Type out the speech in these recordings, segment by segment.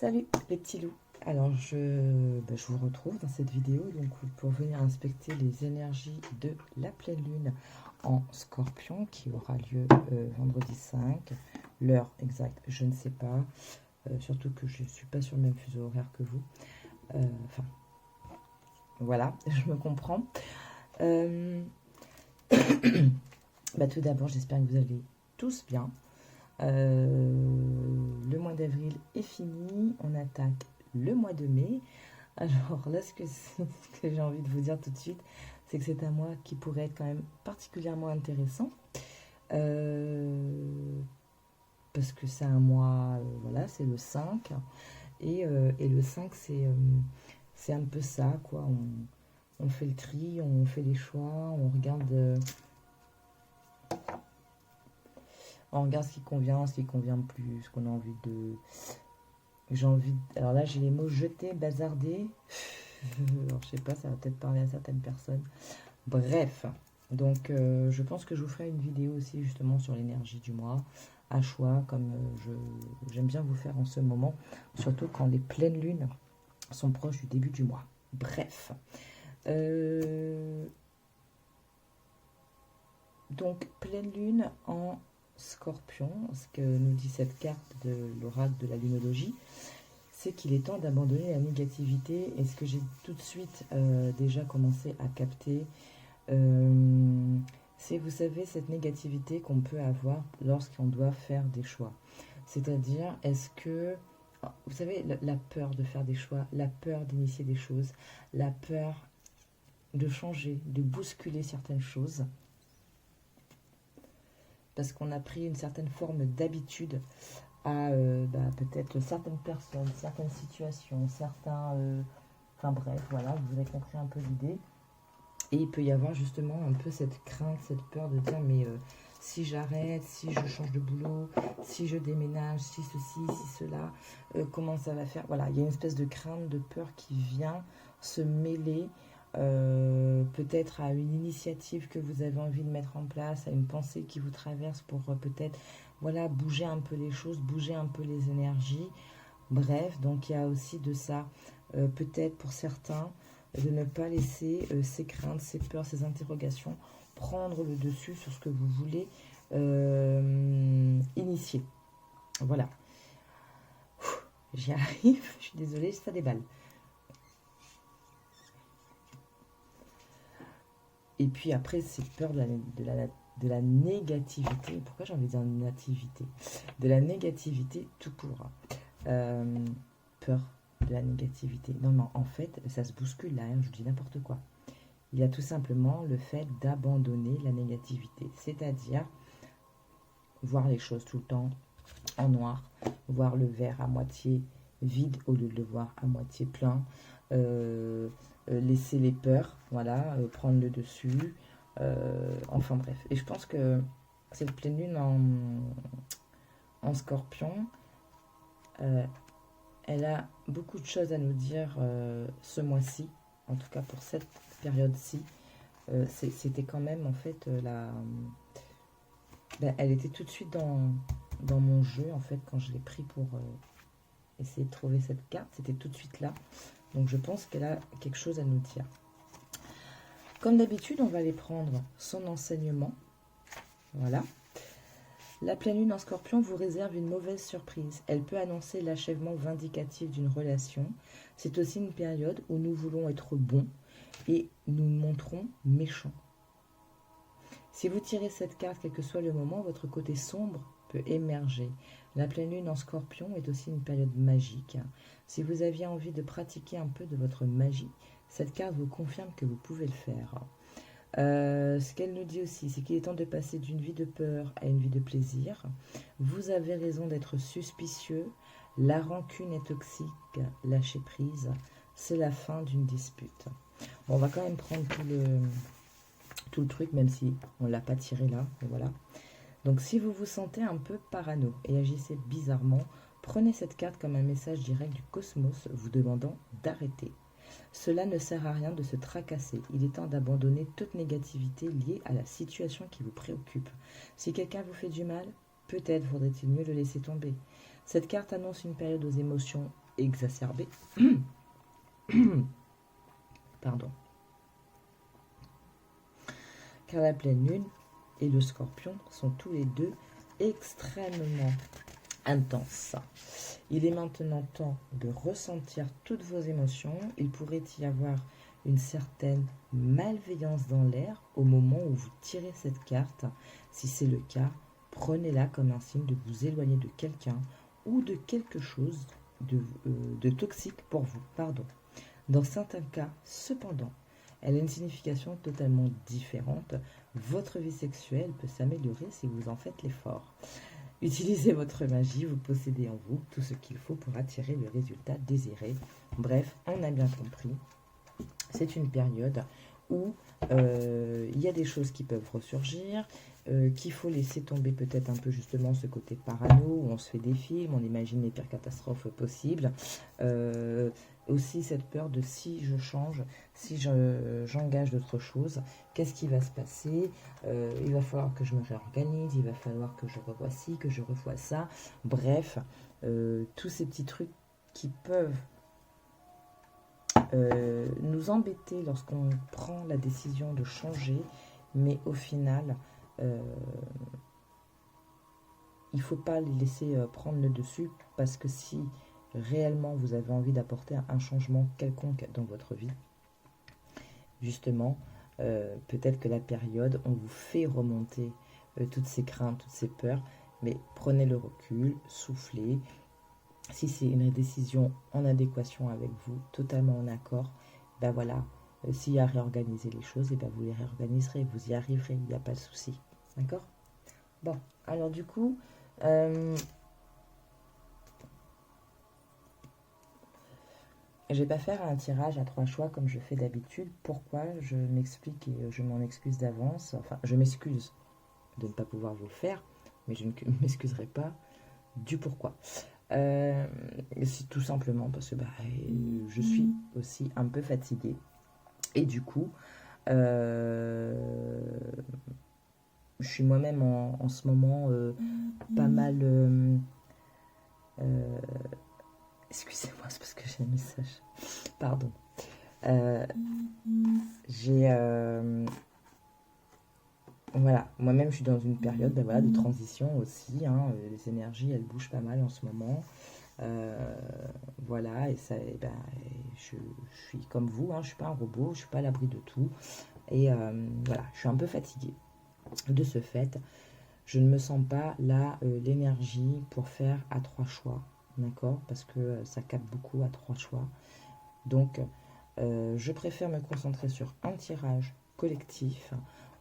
Salut les petits loups. Alors je vous retrouve dans cette vidéo donc pour venir inspecter les énergies de la pleine lune en Scorpion qui aura lieu vendredi 5. L'heure exacte, je ne sais pas. Surtout que je ne suis pas sur le même fuseau horaire que vous. Enfin, voilà, je me comprends. Tout d'abord, j'espère que vous allez tous bien. Le mois d'avril est fini, on attaque le mois de mai. Alors là, ce que j'ai envie de vous dire tout de suite, c'est que c'est un mois qui pourrait être quand même particulièrement intéressant. Parce que c'est un mois, voilà, c'est le 5. Et le 5, c'est un peu ça, quoi. On fait le tri, on fait les choix, on regarde ce qui convient, ce qui convient plus, ce qu'on a envie de... Alors là, j'ai les mots jeter, bazarder. Alors, je sais pas, ça va peut-être parler à certaines personnes. Bref, donc je pense que je vous ferai une vidéo aussi justement sur l'énergie du mois, à choix, comme j'aime bien vous faire en ce moment, surtout quand les pleines lunes sont proches du début du mois. Bref. Donc, pleine lune en Scorpion, ce que nous dit cette carte de l'oracle de la lunologie, c'est qu'il est temps d'abandonner la négativité. Et ce que j'ai tout de suite déjà commencé à capter, c'est, vous savez, cette négativité qu'on peut avoir lorsqu'on doit faire des choix. C'est-à-dire, est-ce que, vous savez, la peur de faire des choix, la peur d'initier des choses, la peur de changer, de bousculer certaines choses, parce qu'on a pris une certaine forme d'habitude à peut-être certaines personnes, certaines situations, certains... enfin bref, voilà, vous avez compris un peu l'idée. Et il peut y avoir justement un peu cette crainte, cette peur de dire mais si j'arrête, si je change de boulot, si je déménage, si ceci, si cela, comment ça va faire? Voilà, il y a une espèce de crainte, de peur qui vient se mêler peut-être à une initiative que vous avez envie de mettre en place, à une pensée qui vous traverse pour peut-être voilà, bouger un peu les choses, bouger un peu les énergies. Bref, donc il y a aussi de ça, peut-être pour certains, de ne pas laisser ces craintes, ces peurs, ces interrogations prendre le dessus sur ce que vous voulez initier. Voilà. J'y arrive, je suis désolée, ça déballe. Et puis après, cette peur de la négativité. Pourquoi j'ai envie de dire nativité? De la négativité tout court. Peur de la négativité. Non, en fait, ça se bouscule là, hein, je dis n'importe quoi. Il y a tout simplement le fait d'abandonner la négativité. C'est-à-dire voir les choses tout le temps en noir, voir le verre à moitié vide au lieu de le voir à moitié plein, laisser les peurs, voilà, prendre le dessus, enfin bref. Et je pense que cette pleine lune en Scorpion, elle a beaucoup de choses à nous dire ce mois-ci, en tout cas pour cette période-ci. C'était quand même en fait elle était tout de suite dans mon jeu en fait quand je l'ai pris pour essayer de trouver cette carte, c'était tout de suite là. Donc je pense qu'elle a quelque chose à nous dire. Comme d'habitude, on va aller prendre son enseignement. Voilà. La pleine lune en Scorpion vous réserve une mauvaise surprise. Elle peut annoncer l'achèvement vindicatif d'une relation. C'est aussi une période où nous voulons être bons et nous montrons méchants. Si vous tirez cette carte, quel que soit le moment, votre côté sombre peut émerger. La pleine lune en Scorpion est aussi une période magique. Si vous aviez envie de pratiquer un peu de votre magie, cette carte vous confirme que vous pouvez le faire. Ce qu'elle nous dit aussi, c'est qu'il est temps de passer d'une vie de peur à une vie de plaisir. Vous avez raison d'être suspicieux. La rancune est toxique. Lâchez prise. C'est la fin d'une dispute. Bon, on va quand même prendre tout le truc, même si on ne l'a pas tiré là. Voilà. Donc, si vous vous sentez un peu parano et agissez bizarrement, prenez cette carte comme un message direct du cosmos vous demandant d'arrêter. Cela ne sert à rien de se tracasser. Il est temps d'abandonner toute négativité liée à la situation qui vous préoccupe. Si quelqu'un vous fait du mal, peut-être faudrait-il mieux le laisser tomber. Cette carte annonce une période aux émotions exacerbée. Pardon. Car la pleine lune et le scorpion sont tous les deux extrêmement intenses. Il est maintenant temps de ressentir toutes vos émotions. Il pourrait y avoir une certaine malveillance dans l'air au moment où vous tirez cette carte. Si c'est le cas, prenez-la comme un signe de vous éloigner de quelqu'un ou de quelque chose de toxique pour vous. Dans certains cas, cependant, elle a une signification totalement différente. Votre vie sexuelle peut s'améliorer si vous en faites l'effort. Utilisez votre magie, vous possédez en vous tout ce qu'il faut pour attirer le résultat désiré. Bref, on a bien compris. C'est une période où il y a des choses qui peuvent ressurgir, qu'il faut laisser tomber peut-être un peu justement ce côté parano, où on se fait des films, on imagine les pires catastrophes possibles. Aussi cette peur de si je change, si j'engage d'autres choses, qu'est-ce qui va se passer? Il va falloir que je me réorganise, il va falloir que je revoie ci, que je revoie ça. Bref, tous ces petits trucs qui peuvent nous embêter lorsqu'on prend la décision de changer, mais au final, il ne faut pas les laisser prendre le dessus, parce que si réellement vous avez envie d'apporter un changement quelconque dans votre vie, justement, peut-être que la période, on vous fait remonter toutes ces craintes, toutes ces peurs, mais prenez le recul, soufflez. Si c'est une décision en adéquation avec vous, totalement en accord, ben voilà, s'il y a à réorganiser les choses, et ben vous les réorganiserez, vous y arriverez, il n'y a pas de souci. D'accord? Bon, alors du coup, je ne vais pas faire un tirage à 3 choix comme je fais d'habitude. Pourquoi? Je m'explique et je m'en excuse d'avance. Enfin, je m'excuse de ne pas pouvoir vous le faire, mais je ne m'excuserai pas du pourquoi. C'est tout simplement parce que je suis aussi un peu fatiguée. Et du coup, je suis moi-même en ce moment pas mal... excusez-moi, c'est parce que j'ai un message. Pardon. Voilà, moi-même je suis dans une période de transition aussi. Les énergies, elles bougent pas mal en ce moment. Voilà, et ça, je suis comme vous, je ne suis pas un robot, je suis pas à l'abri de tout. Et voilà, je suis un peu fatiguée. De ce fait, je ne me sens pas là l'énergie pour faire à 3 choix, d'accord? Parce que ça capte beaucoup à 3 choix. Donc, je préfère me concentrer sur un tirage collectif.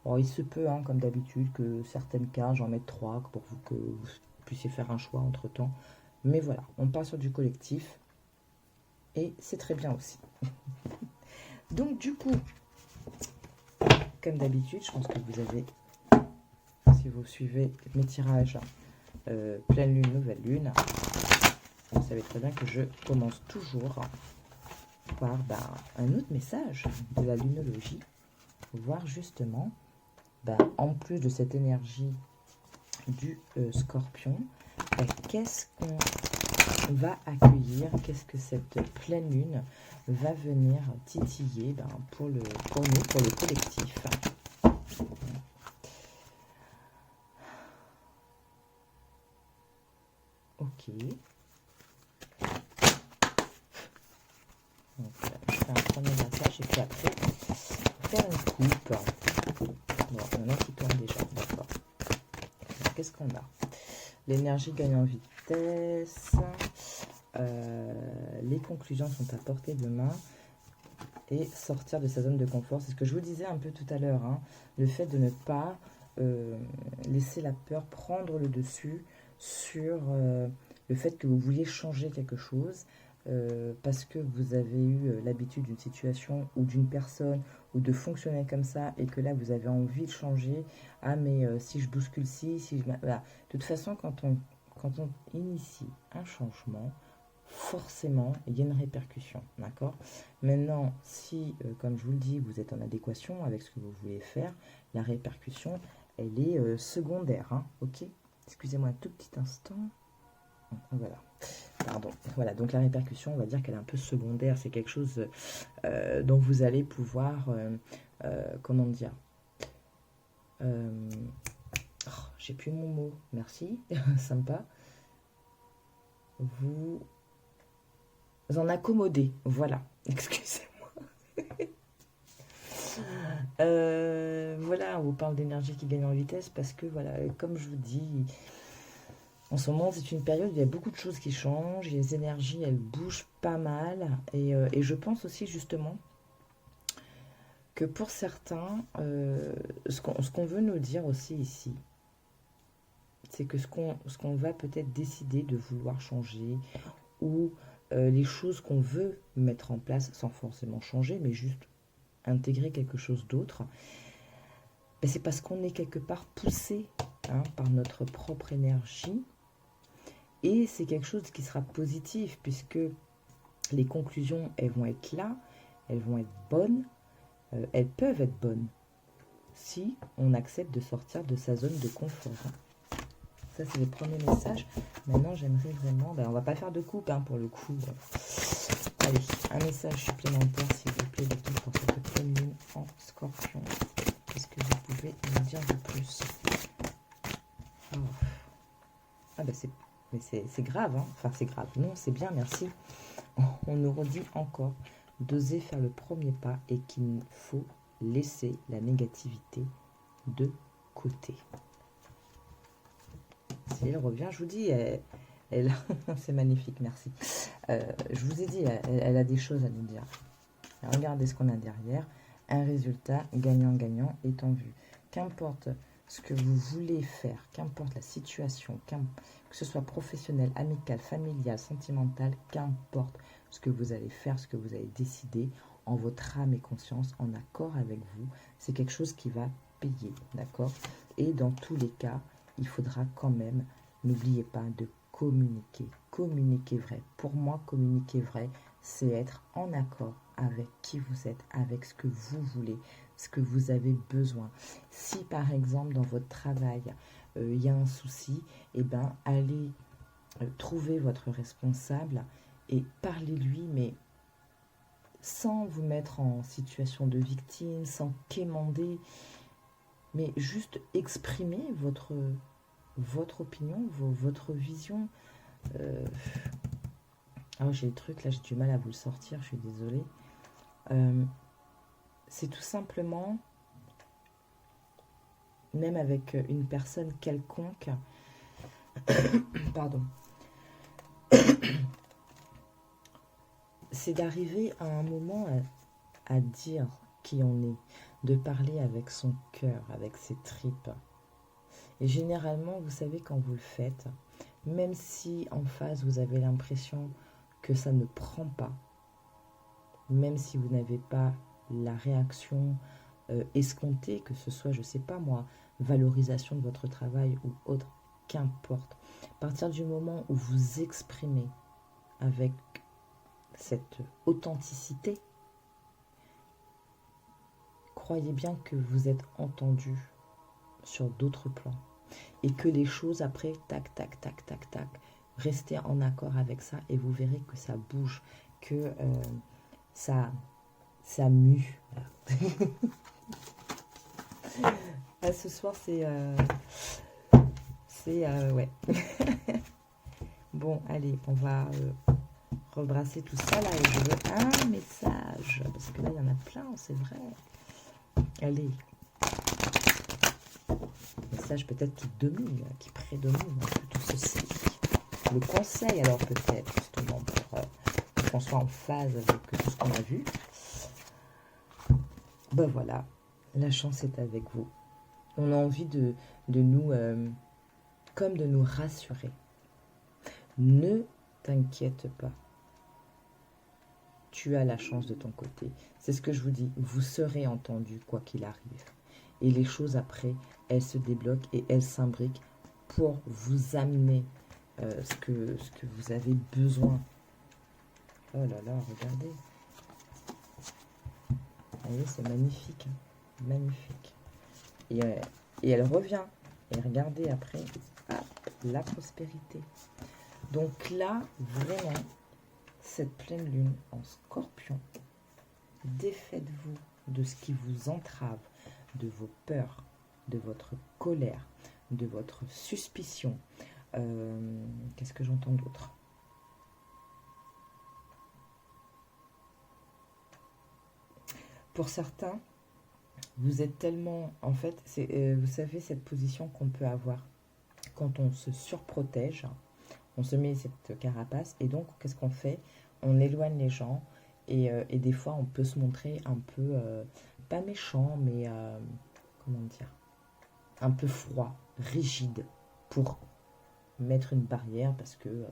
Bon, il se peut, comme d'habitude, que certaines cartes, j'en mette 3 pour que vous puissiez faire un choix entre-temps. Mais voilà, on part sur du collectif. Et c'est très bien aussi. Donc, du coup, comme d'habitude, je pense que vous avez, si vous suivez mes tirages pleine lune, nouvelle lune, vous savez très bien que je commence toujours par un autre message de la lunologie, voir justement, en plus de cette énergie du scorpion, qu'est-ce qu'on va accueillir, qu'est-ce que cette pleine lune va venir titiller pour nous, pour le collectif. Ok. Donc, je fais un premier massage et puis après, faire une coupe. Bon, il y en a qui tournent déjà, d'accord. Qu'est-ce qu'on a? L'énergie gagne en vitesse. Les conclusions sont à portée de main. Et sortir de sa zone de confort. C'est ce que je vous disais un peu tout à l'heure. Le fait de ne pas laisser la peur prendre le dessus sur le fait que vous vouliez changer quelque chose. Parce que vous avez eu l'habitude d'une situation ou d'une personne ou de fonctionner comme ça et que là vous avez envie de changer. Mais si je bouscule si je... Voilà. De toute façon, quand on initie un changement, forcément il y a une répercussion, d'accord? Maintenant, si comme je vous le dis, vous êtes en adéquation avec ce que vous voulez faire, la répercussion elle est secondaire, ok? Excusez-moi un tout petit instant. Voilà. Pardon. Voilà, donc la répercussion, on va dire qu'elle est un peu secondaire. C'est quelque chose dont vous allez pouvoir, comment dire, oh, j'ai plus mon mot, merci, sympa. Vous en accommoder, voilà, excusez-moi. Voilà, on vous parle d'énergie qui gagne en vitesse parce que, voilà, comme je vous dis, en ce moment, c'est une période où il y a beaucoup de choses qui changent, les énergies, elles bougent pas mal, et je pense aussi, justement, que pour certains, ce qu'on veut nous dire aussi ici, c'est que ce qu'on va peut-être décider de vouloir changer, ou les choses qu'on veut mettre en place sans forcément changer, mais juste intégrer quelque chose d'autre, ben c'est parce qu'on est quelque part poussé par notre propre énergie, et c'est quelque chose qui sera positif, puisque les conclusions, elles vont être là, elles vont être bonnes, elles peuvent être bonnes, si on accepte de sortir de sa zone de confort. Ça, c'est les premiers messages. Maintenant, j'aimerais vraiment... Ben, on va pas faire de coupe, pour le coup. Allez, un message supplémentaire, s'il vous plaît, les guides, pour cette pleine lune en Scorpion. Qu'est-ce que vous pouvez me dire de plus? Oh. Ah ben, c'est grave, Enfin, c'est grave. Non, c'est bien, merci. On nous redit encore d'oser faire le premier pas et qu'il faut laisser la négativité de côté. Si elle revient, je vous dis, elle c'est magnifique, merci. Je vous ai dit, elle a des choses à nous dire. Regardez ce qu'on a derrière. Un résultat gagnant-gagnant est en vue. Qu'importe ce que vous voulez faire, qu'importe la situation, que ce soit professionnel, amical, familial, sentimental, qu'importe ce que vous allez faire, ce que vous allez décider, en votre âme et conscience, en accord avec vous, c'est quelque chose qui va payer, d'accord? Et dans tous les cas, il faudra quand même, n'oubliez pas de communiquer. Communiquer vrai. Pour moi, communiquer vrai, c'est être en accord avec qui vous êtes, avec ce que vous voulez, ce que vous avez besoin. Si par exemple dans votre travail, il y a un souci, eh ben, allez trouver votre responsable et parlez-lui, mais sans vous mettre en situation de victime, sans quémander, mais juste exprimer votre opinion, votre vision. Alors j'ai le truc, là j'ai du mal à vous le sortir, je suis désolée. C'est tout simplement, même avec une personne quelconque, pardon, c'est d'arriver à un moment à dire qui on est, de parler avec son cœur, avec ses tripes. Et généralement, vous savez, quand vous le faites, même si en face vous avez l'impression que ça ne prend pas, même si vous n'avez pas la réaction escomptée, que ce soit, je ne sais pas moi, valorisation de votre travail ou autre, qu'importe. À partir du moment où vous exprimez avec cette authenticité, croyez bien que vous êtes entendu sur d'autres plans. Et que les choses après, tac, tac, tac, tac, tac, restez en accord avec ça et vous verrez que ça bouge, que ça mue. Voilà. Ce soir, c'est ouais. Bon, allez, on va rebrasser tout ça là et je veux un message, parce que là, il y en a plein, c'est vrai. Allez. Message peut-être qui domine, qui prédomine tout ceci. Le conseil alors peut-être justement pour qu'on soit en phase avec tout ce qu'on a vu. Ben voilà, la chance est avec vous. On a envie de nous, comme de nous rassurer. Ne t'inquiète pas. Tu as la chance de ton côté. C'est ce que je vous dis. Vous serez entendu quoi qu'il arrive. Et les choses après, elles se débloquent et elles s'imbriquent pour vous amener ce que vous avez besoin. Oh là là, regardez. Vous voyez, c'est magnifique. Magnifique. Et elle revient. Et regardez après, hop, la prospérité. Donc là, vraiment, cette pleine lune en Scorpion, défaites-vous de ce qui vous entrave, de vos peurs, de votre colère, de votre suspicion. Qu'est-ce que j'entends d'autre? Pour certains, vous êtes tellement... En fait, vous savez, cette position qu'on peut avoir quand on se surprotège, on se met cette carapace, et donc, qu'est-ce qu'on fait? On éloigne les gens, et des fois, on peut se montrer un peu, pas méchant, mais, comment dire, un peu froid, rigide, pour mettre une barrière, parce que,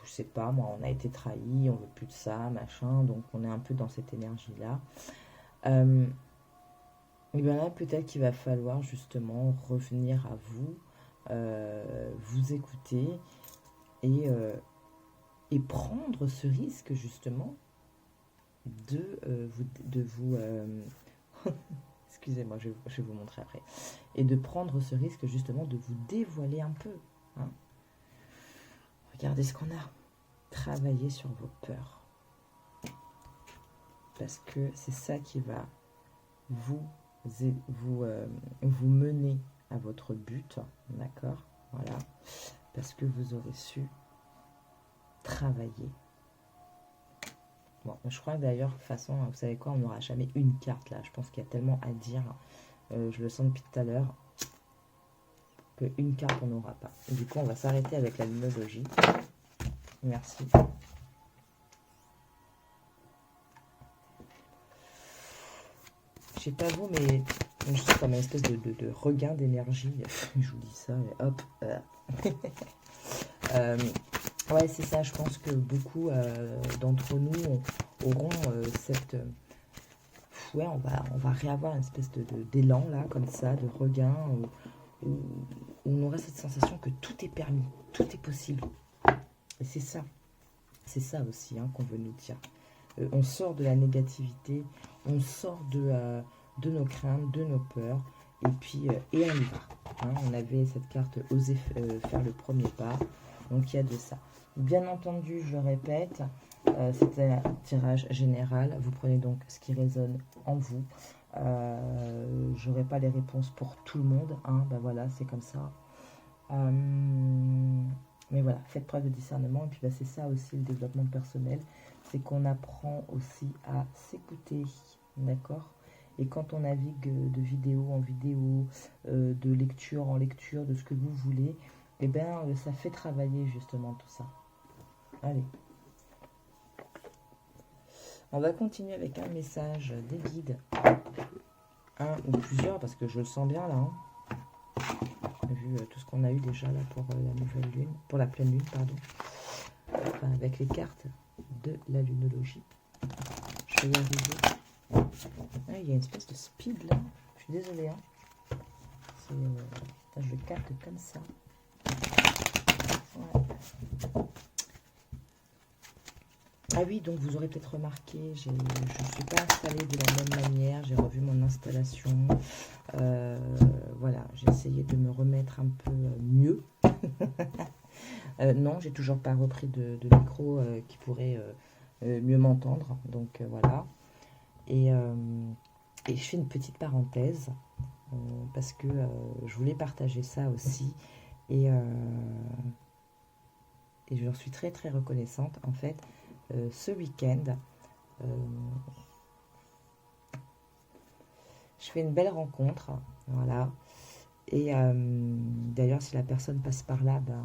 je sais pas, moi, on a été trahi, on veut plus de ça, machin, donc on est un peu dans cette énergie-là. Et bien là, peut-être qu'il va falloir justement revenir à vous, vous écouter et prendre ce risque justement de vous excusez-moi, je vais vous montrer après, et de prendre ce risque justement de vous dévoiler un peu, hein. Regardez ce qu'on a. Travaillez sur vos peurs, parce que c'est ça qui va vous mener à votre but, d'accord? Voilà, parce que vous aurez su travailler. Bon, je crois que d'ailleurs, de toute façon, vous savez quoi, on n'aura jamais une carte là. Je pense qu'il y a tellement à dire. Je le sens depuis tout à l'heure qu'une carte, on n'aura pas. Et du coup, on va s'arrêter avec la numérologie. Merci. Je sais pas vous, mais je suis comme une espèce de regain d'énergie. Je vous dis ça, et hop. Ouais, c'est ça. Je pense que beaucoup d'entre nous auront cette... ouais, on va réavoir une espèce d'élan, là, comme ça, de regain, où on aura cette sensation que tout est permis, tout est possible. Et c'est ça aussi, hein, qu'on veut nous dire. On sort de la négativité, on sort de nos craintes, de nos peurs, et puis et on y va. Hein. On avait cette carte oser faire le premier pas, donc il y a de ça. Bien entendu, je le répète, c'était un tirage général. Vous prenez donc ce qui résonne en vous. Je n'aurai pas les réponses pour tout le monde. Hein. Ben voilà, c'est comme ça. Mais voilà, faites preuve de discernement. Et puis ben, c'est ça aussi le développement personnel. C'est qu'on apprend aussi à s'écouter. D'accord? Et quand on navigue de vidéo en vidéo, de lecture en lecture, de ce que vous voulez, eh bien, ça fait travailler justement tout ça. Allez. On va continuer avec un message des guides. Un ou plusieurs, parce que je le sens bien là. Hein. Vu tout ce qu'on a eu déjà là pour la nouvelle lune, pour la pleine lune, pardon. Enfin, avec les cartes de la lunologie. Je vais y arriver. Ah, il y a une espèce de speed là. Je suis désolée. Hein. Je le capte comme ça. Ouais. Ah oui, donc vous aurez peut-être remarqué, je ne suis pas installée de la même manière, j'ai revu mon installation, voilà, j'ai essayé de me remettre un peu mieux. Non, j'ai toujours pas repris de micro qui pourrait mieux m'entendre, donc voilà. Et je fais une petite parenthèse, parce que je voulais partager ça aussi, et je leur suis très très reconnaissante en fait. Ce week-end, je fais une belle rencontre, voilà. Et d'ailleurs, si la personne passe par là, ben,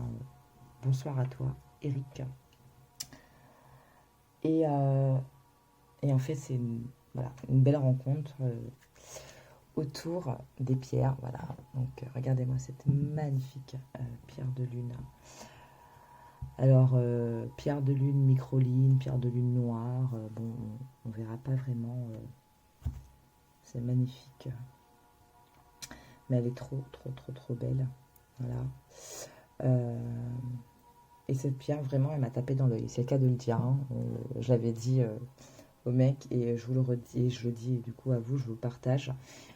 bonsoir à toi, Eric. Et en fait, c'est voilà, une belle rencontre autour des pierres, voilà. Donc, regardez-moi cette magnifique pierre de lune. Alors, pierre de lune microline, pierre de lune noire, bon, on verra pas vraiment, c'est magnifique. Mais elle est trop, trop, trop, trop belle, voilà. Et cette pierre, vraiment, elle m'a tapé dans l'œil, c'est le cas de le dire, hein. Je l'avais dit au mec, et je vous le redis, et je le dis du coup à vous, je vous le partage.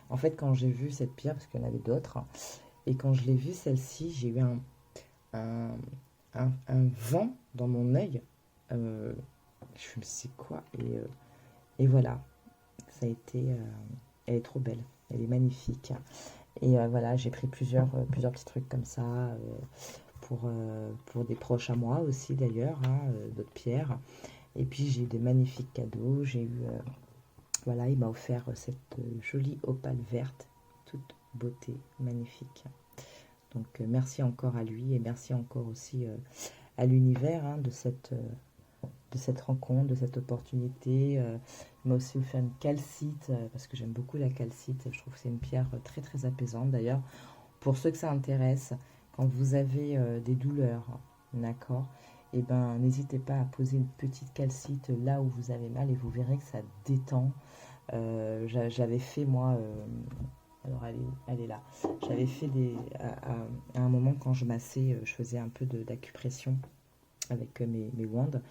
En fait, quand j'ai vu cette pierre, parce qu'il y en avait d'autres, et quand je l'ai vue, celle-ci, j'ai eu un un vent dans mon œil. Je me dis, c'est quoi? Et voilà, ça a été... elle est trop belle, elle est magnifique. Et voilà, j'ai pris plusieurs petits trucs comme ça pour des proches à moi aussi d'ailleurs, hein, d'autres pierres. Et puis j'ai eu des magnifiques cadeaux. J'ai eu, voilà, il m'a offert cette jolie opale verte, toute beauté, magnifique. Donc merci encore à lui et merci encore aussi à l'univers hein, de cette rencontre, de cette opportunité. Il m'a aussi fait une calcite, parce que j'aime beaucoup la calcite. Je trouve que c'est une pierre très très apaisante. D'ailleurs, pour ceux que ça intéresse, quand vous avez des douleurs, d'accord, et ben n'hésitez pas à poser une petite calcite là où vous avez mal et vous verrez que ça détend. J'avais fait moi, alors elle est là. J'avais fait à un moment quand je massais, je faisais un peu d'acupression avec mes wands.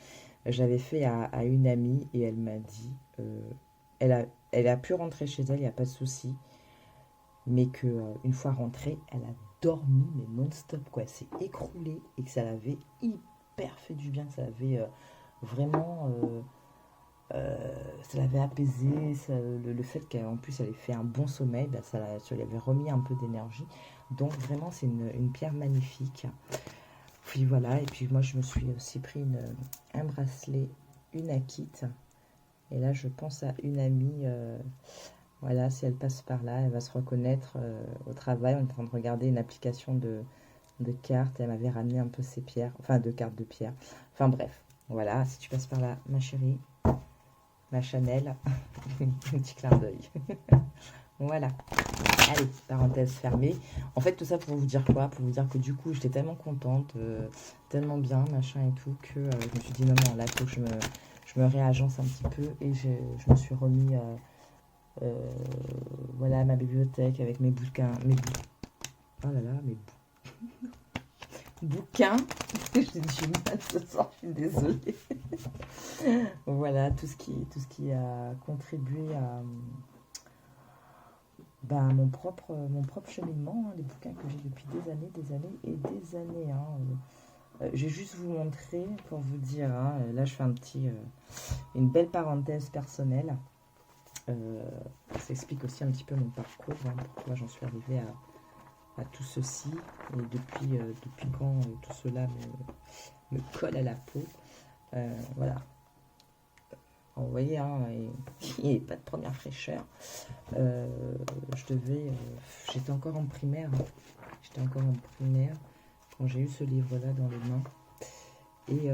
J'avais fait à une amie et elle m'a dit, elle a pu rentrer chez elle, il n'y a pas de souci, mais que une fois rentrée, elle a dormi mais non-stop quoi. Elle s'est écroulée et que ça l'avait hyper fait du bien, que ça l'avait vraiment, ça l'avait apaisé, le fait qu'en plus elle ait fait un bon sommeil, bah, ça lui avait remis un peu d'énergie. Donc vraiment c'est une pierre magnifique. Puis voilà, et puis moi je me suis aussi pris un bracelet, une Akite. Et là je pense à une amie, voilà, si elle passe par là, elle va se reconnaître au travail. On est en train de regarder une application de cartes. Elle m'avait ramené un peu ses pierres, enfin de cartes de pierre. Enfin bref, voilà, si tu passes par là, ma chérie, ma Chanel, un petit clin d'œil. Voilà. Allez, parenthèse fermée. En fait, tout ça pour vous dire quoi? Pour vous dire que du coup, j'étais tellement contente, tellement bien, machin et tout, que je me suis dit non, non, là, il faut que je me réagence un petit peu. Et je me suis remis voilà, ma bibliothèque avec mes bouquins. Oh là là, mes bouquins. J'ai du mal ce soir, je suis désolée. Voilà, tout ce qui a contribué à ben, mon propre cheminement, hein, les bouquins que j'ai depuis des années et des années. Hein. Je vais juste vous montrer pour vous dire, hein, là je fais une belle parenthèse personnelle. Ça explique aussi un petit peu mon parcours, hein, pourquoi j'en suis arrivée à tout ceci et depuis quand tout cela me colle à la peau. Voilà. Vous voyez, hein, il n'y a pas de première fraîcheur. J'étais encore en primaire. J'étais encore en primaire quand j'ai eu ce livre-là dans les mains. Et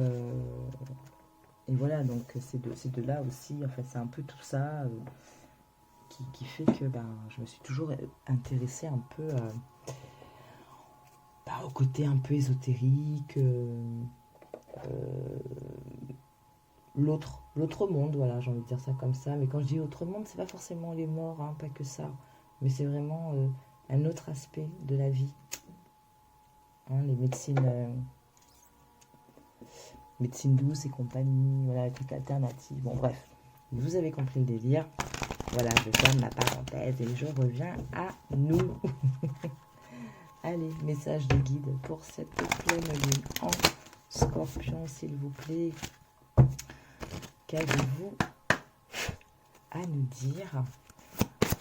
voilà, donc c'est de là aussi, en fait, c'est un peu tout ça qui fait que ben, je me suis toujours intéressée un peu au côté un peu ésotérique, l'autre monde, voilà, j'ai envie de dire ça comme ça. Mais quand je dis autre monde, c'est pas forcément les morts, hein, pas que ça. Mais c'est vraiment un autre aspect de la vie. Hein, les médecines douces et compagnie, voilà, les trucs alternatifs. Bon, bref, vous avez compris le délire. Voilà, je ferme ma parenthèse et je reviens à nous. Allez, message de guide pour cette pleine lune en Scorpion, s'il vous plaît. Qu'avez-vous à nous dire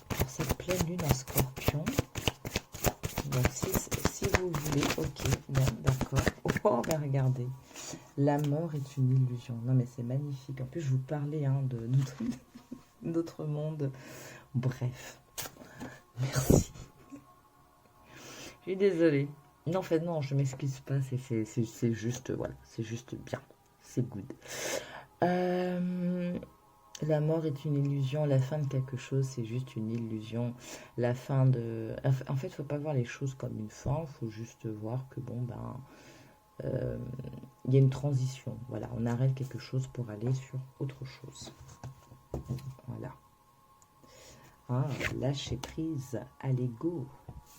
pour cette pleine lune en Scorpion? Donc si vous voulez, ok, bon, d'accord. Oh, ben regardez, la mort est une illusion. Non mais c'est magnifique. En plus, je vous parlais hein, de notre monde. Bref, merci. Je suis désolée. Non, en fait, non, je m'excuse pas. C'est juste, voilà, c'est juste bien. C'est good. La mort est une illusion, la fin de quelque chose, c'est juste une illusion. La fin de... En fait, il ne faut pas voir les choses comme une fin, il faut juste voir que, bon, ben, il y a une transition. Voilà, on arrête quelque chose pour aller sur autre chose. Voilà. Hein, lâcher prise à l'ego,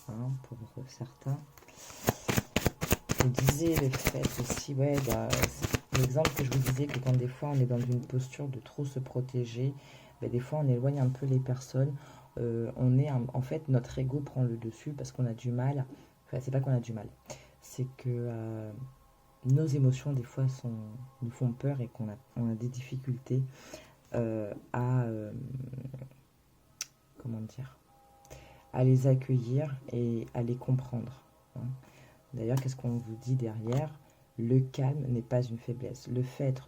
hein, pour certains. Je disais le fait aussi, ouais, bah, l'exemple que je vous disais, que quand des fois on est dans une posture de trop se protéger, bah, des fois on éloigne un peu les personnes, en fait notre ego prend le dessus parce qu'on a du mal, enfin c'est pas qu'on a du mal, c'est que nos émotions, des fois, nous font peur et on a des difficultés comment dire, à les accueillir et à les comprendre. Hein. D'ailleurs, qu'est-ce qu'on vous dit derrière? Le calme n'est pas une faiblesse. Le fait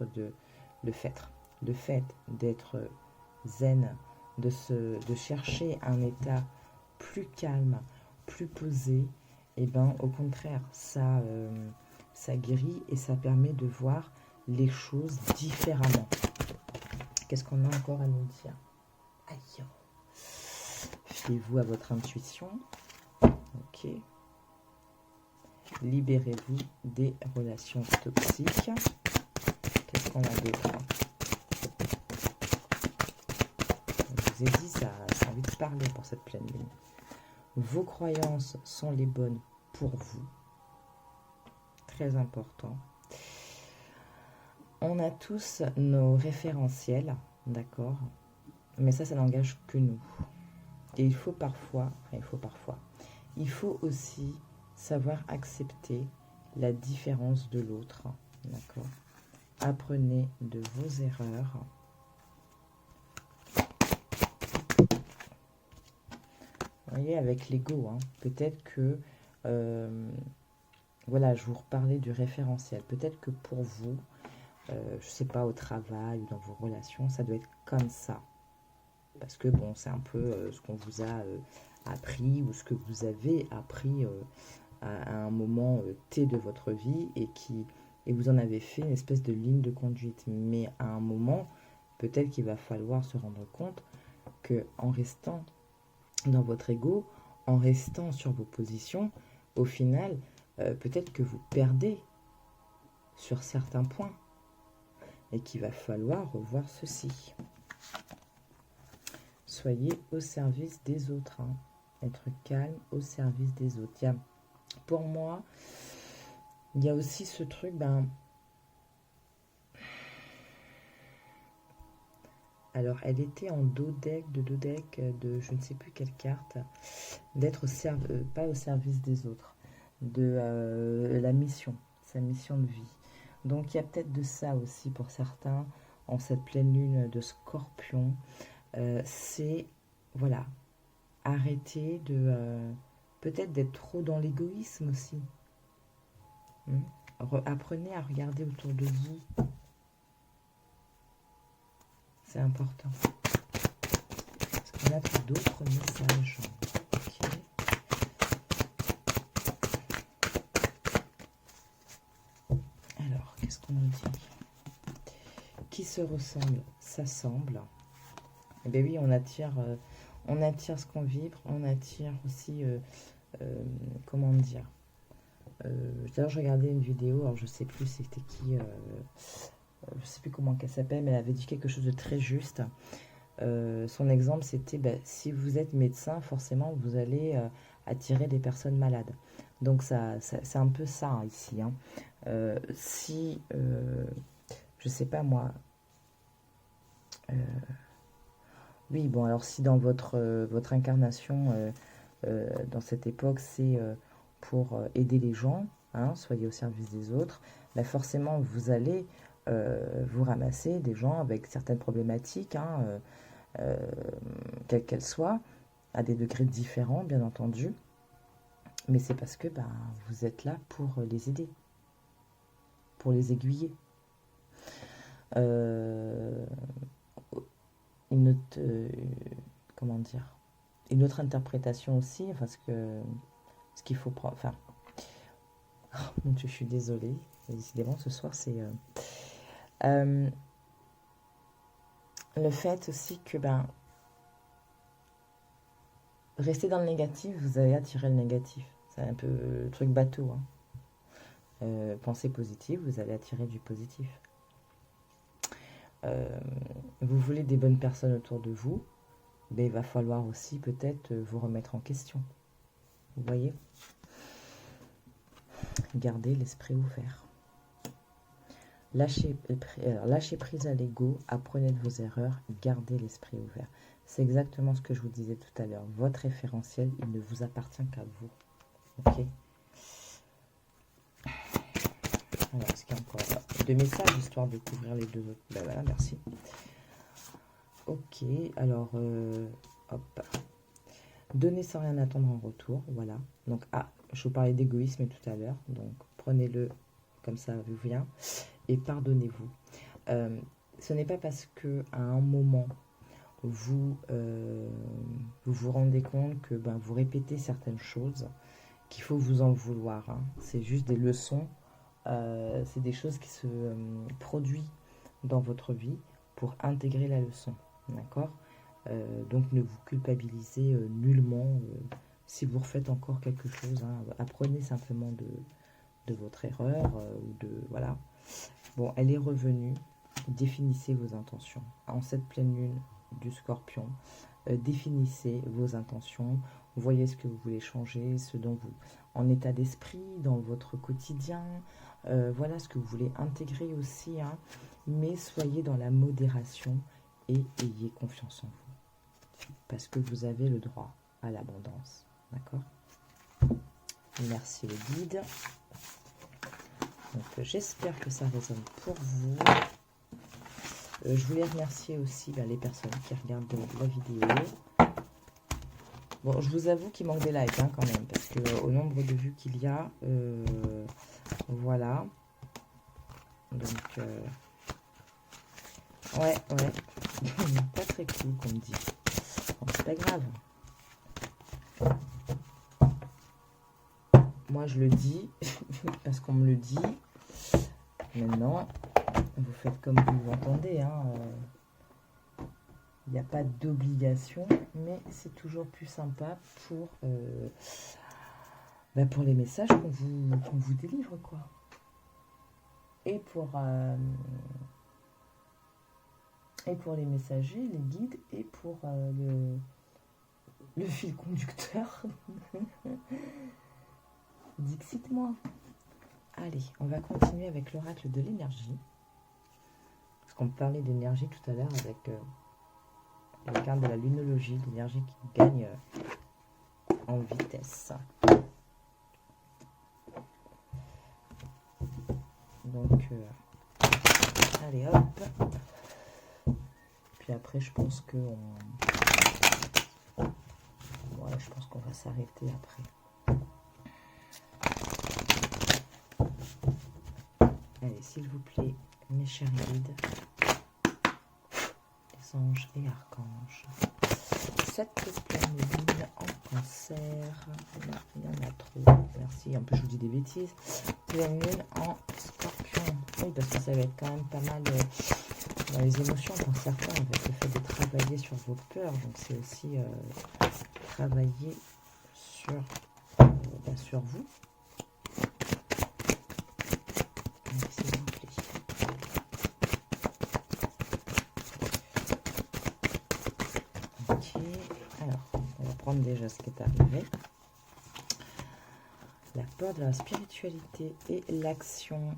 d'être zen, de chercher un état plus calme, plus posé, et ben au contraire, ça guérit et ça permet de voir les choses différemment. Qu'est-ce qu'on a encore à nous dire? Aïe. Fiez-vous à votre intuition. Ok. Libérez-vous des relations toxiques. Qu'est-ce qu'on a d'autre? Je vous ai dit, ça a envie de parler pour cette pleine lune. Vos croyances sont les bonnes pour vous. Très important. On a tous nos référentiels, d'accord? Mais ça n'engage que nous. Et il faut aussi savoir accepter la différence de l'autre, d'accord? Apprenez de vos erreurs. Vous voyez, avec l'ego, hein, peut-être que, voilà, je vous reparlais du référentiel. Peut-être que pour vous, je ne sais pas, au travail ou dans vos relations, ça doit être comme ça. Parce que, bon, c'est un peu ce qu'on vous a appris ou ce que vous avez appris à un moment T de votre vie et vous en avez fait une espèce de ligne de conduite. Mais à un moment, peut-être qu'il va falloir se rendre compte qu'en restant dans votre ego, en restant sur vos positions, au final, peut-être que vous perdez sur certains points et qu'il va falloir revoir ceci. Soyez au service des autres, hein. Être calme au service des autres. Pour moi, il y a aussi ce truc, alors elle était en dos deck de je ne sais plus quelle carte, d'être pas au service des autres, de la mission, sa mission de vie. Donc il y a peut-être de ça aussi pour certains en cette pleine lune de Scorpion. C'est, voilà, arrêter peut-être d'être trop dans l'égoïsme aussi. Apprenez à regarder autour de vous. C'est important. Est-ce qu'on a d'autres messages? Okay. Alors, qu'est-ce qu'on nous dit? Qui se ressemble, s'assemble. Eh bien oui, on attire ce qu'on vibre, on attire aussi, comment dire, d'ailleurs je regardais une vidéo, alors je sais plus c'était qui, je sais plus comment elle s'appelle, mais elle avait dit quelque chose de très juste. Son exemple c'était, si vous êtes médecin, forcément vous allez attirer des personnes malades. Donc c'est un peu ça, hein, ici. Hein. Si, je sais pas moi, oui, bon, alors si dans votre incarnation, dans cette époque, c'est pour aider les gens, hein, soyez au service des autres, forcément, vous allez vous ramasser des gens avec certaines problématiques, hein, quelles qu'elles soient, à des degrés différents, bien entendu. Mais c'est parce que vous êtes là pour les aider, pour les aiguiller. Une autre, comment dire, une autre interprétation aussi, parce que ce qu'il faut prendre, enfin, oh, mon Dieu, je suis désolée, décidément ce soir c'est le fait aussi que rester dans le négatif, vous allez attirer le négatif. C'est un peu le truc bateau, hein. Pensez positif, vous allez attirer du positif. Vous voulez des bonnes personnes autour de vous, il va falloir aussi peut-être vous remettre en question. Vous voyez? Gardez l'esprit ouvert. Lâchez prise à l'ego, apprenez de vos erreurs, gardez l'esprit ouvert. C'est exactement ce que je vous disais tout à l'heure. Votre référentiel, il ne vous appartient qu'à vous. Ok? Alors, est-ce qu'il y a encore deux messages, histoire de couvrir les deux autres? Ben voilà, merci. Ok, alors, hop. Donner sans rien attendre en retour, voilà. Donc, je vous parlais d'égoïsme tout à l'heure, donc prenez-le comme ça vous vient, et pardonnez-vous. Ce n'est pas parce que à un moment, vous vous rendez compte que vous répétez certaines choses, qu'il faut vous en vouloir. Hein. C'est juste des leçons, c'est des choses qui se produisent dans votre vie pour intégrer la leçon, d'accord? Donc ne vous culpabilisez nullement si vous refaites encore quelque chose. Hein. Apprenez simplement de votre erreur ou de voilà. Bon, elle est revenue. Définissez vos intentions. En cette pleine lune du Scorpion, définissez vos intentions. Voyez ce que vous voulez changer, ce dont vous, en état d'esprit, dans votre quotidien. Voilà ce que vous voulez intégrer aussi. Hein. Mais soyez dans la modération et ayez confiance en vous. Parce que vous avez le droit à l'abondance. D'accord? Merci les guides. Donc j'espère que ça résonne pour vous. Je voulais remercier aussi les personnes qui regardent la vidéo. Bon, je vous avoue qu'il manque des likes hein, quand même, parce que au nombre de vues qu'il y a, voilà. Donc, ouais, pas très cool comme dit. Bon, c'est pas grave. Moi, je le dis, parce qu'on me le dit. Maintenant, vous faites comme vous l'entendez. Hein. Il n'y a pas d'obligation, mais c'est toujours plus sympa pour les messages qu'on vous délivre, quoi. Et pour les messagers, les guides, et pour le fil conducteur. Dixit-moi. Allez, on va continuer avec l'oracle de l'énergie. Parce qu'on parlait d'énergie tout à l'heure avec la carte de la lunologie, l'énergie qui gagne en vitesse. Donc, allez hop. Puis après, je pense que je pense qu'on va s'arrêter après. Allez, s'il vous plaît, mes chers guides, les anges et archanges. Cette pleine lune en cancer. Là, il y en a trop. Merci. En plus, je vous dis des bêtises. Pleine lune en scorpion. Oui, parce que ça va être quand même pas mal dans les émotions pour certains, avec le fait de travailler sur vos peurs. Donc, c'est aussi travailler sur vous. Donc, s'il vous plaît. Ok. Alors, on va prendre déjà ce qui est arrivé. La peur de la spiritualité et l'action.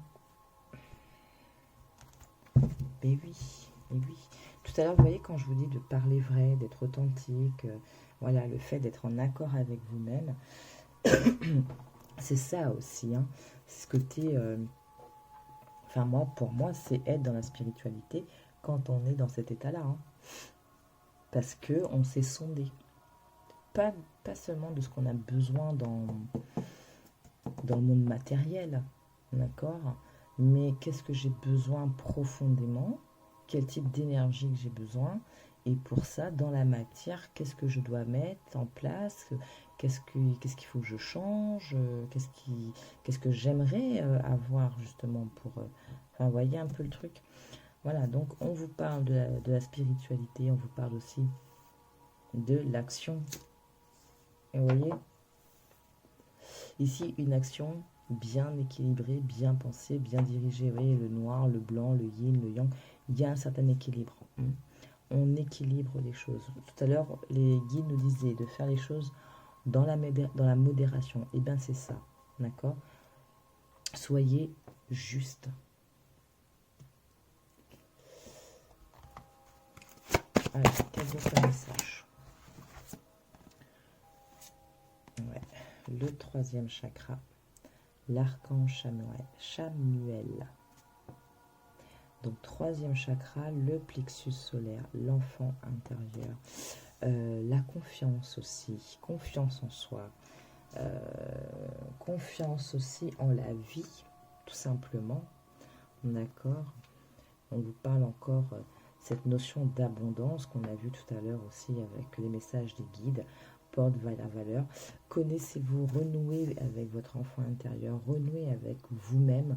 Et oui, et oui. Tout à l'heure, vous voyez, quand je vous dis de parler vrai, d'être authentique, voilà, le fait d'être en accord avec vous-même, c'est ça aussi. Hein. C'est ce côté, pour moi, c'est être dans la spiritualité quand on est dans cet état-là. Hein. Parce qu'on s'est sondé. Pas seulement de ce qu'on a besoin dans le monde matériel, d'accord? Mais qu'est-ce que j'ai besoin profondément? Quel type d'énergie que j'ai besoin? Et pour ça, dans la matière, qu'est-ce que je dois mettre en place? Qu'est-ce qu'il faut que je change? Qu'est-ce que j'aimerais avoir justement pour... vous voyez un peu le truc? Voilà, donc on vous parle de la spiritualité, on vous parle aussi de l'action. Et vous voyez, ici, une action bien équilibrée, bien pensée, bien dirigée. Vous voyez, le noir, le blanc, le yin, le yang, il y a un certain équilibre. On équilibre les choses. Tout à l'heure, les guides nous disaient de faire les choses dans la modération. Et bien, c'est ça, d'accord? Soyez juste. Alors, quel autre message? Ouais. Le troisième chakra, l'archange Chamuel. Donc, 3e chakra, le plexus solaire, l'enfant intérieur. La confiance aussi, confiance en soi. Confiance aussi en la vie, tout simplement. D'accord? On vous parle encore cette notion d'abondance qu'on a vu tout à l'heure aussi avec les messages des guides. Porte la valeur. Connaissez-vous, renouez avec votre enfant intérieur, renouez avec vous-même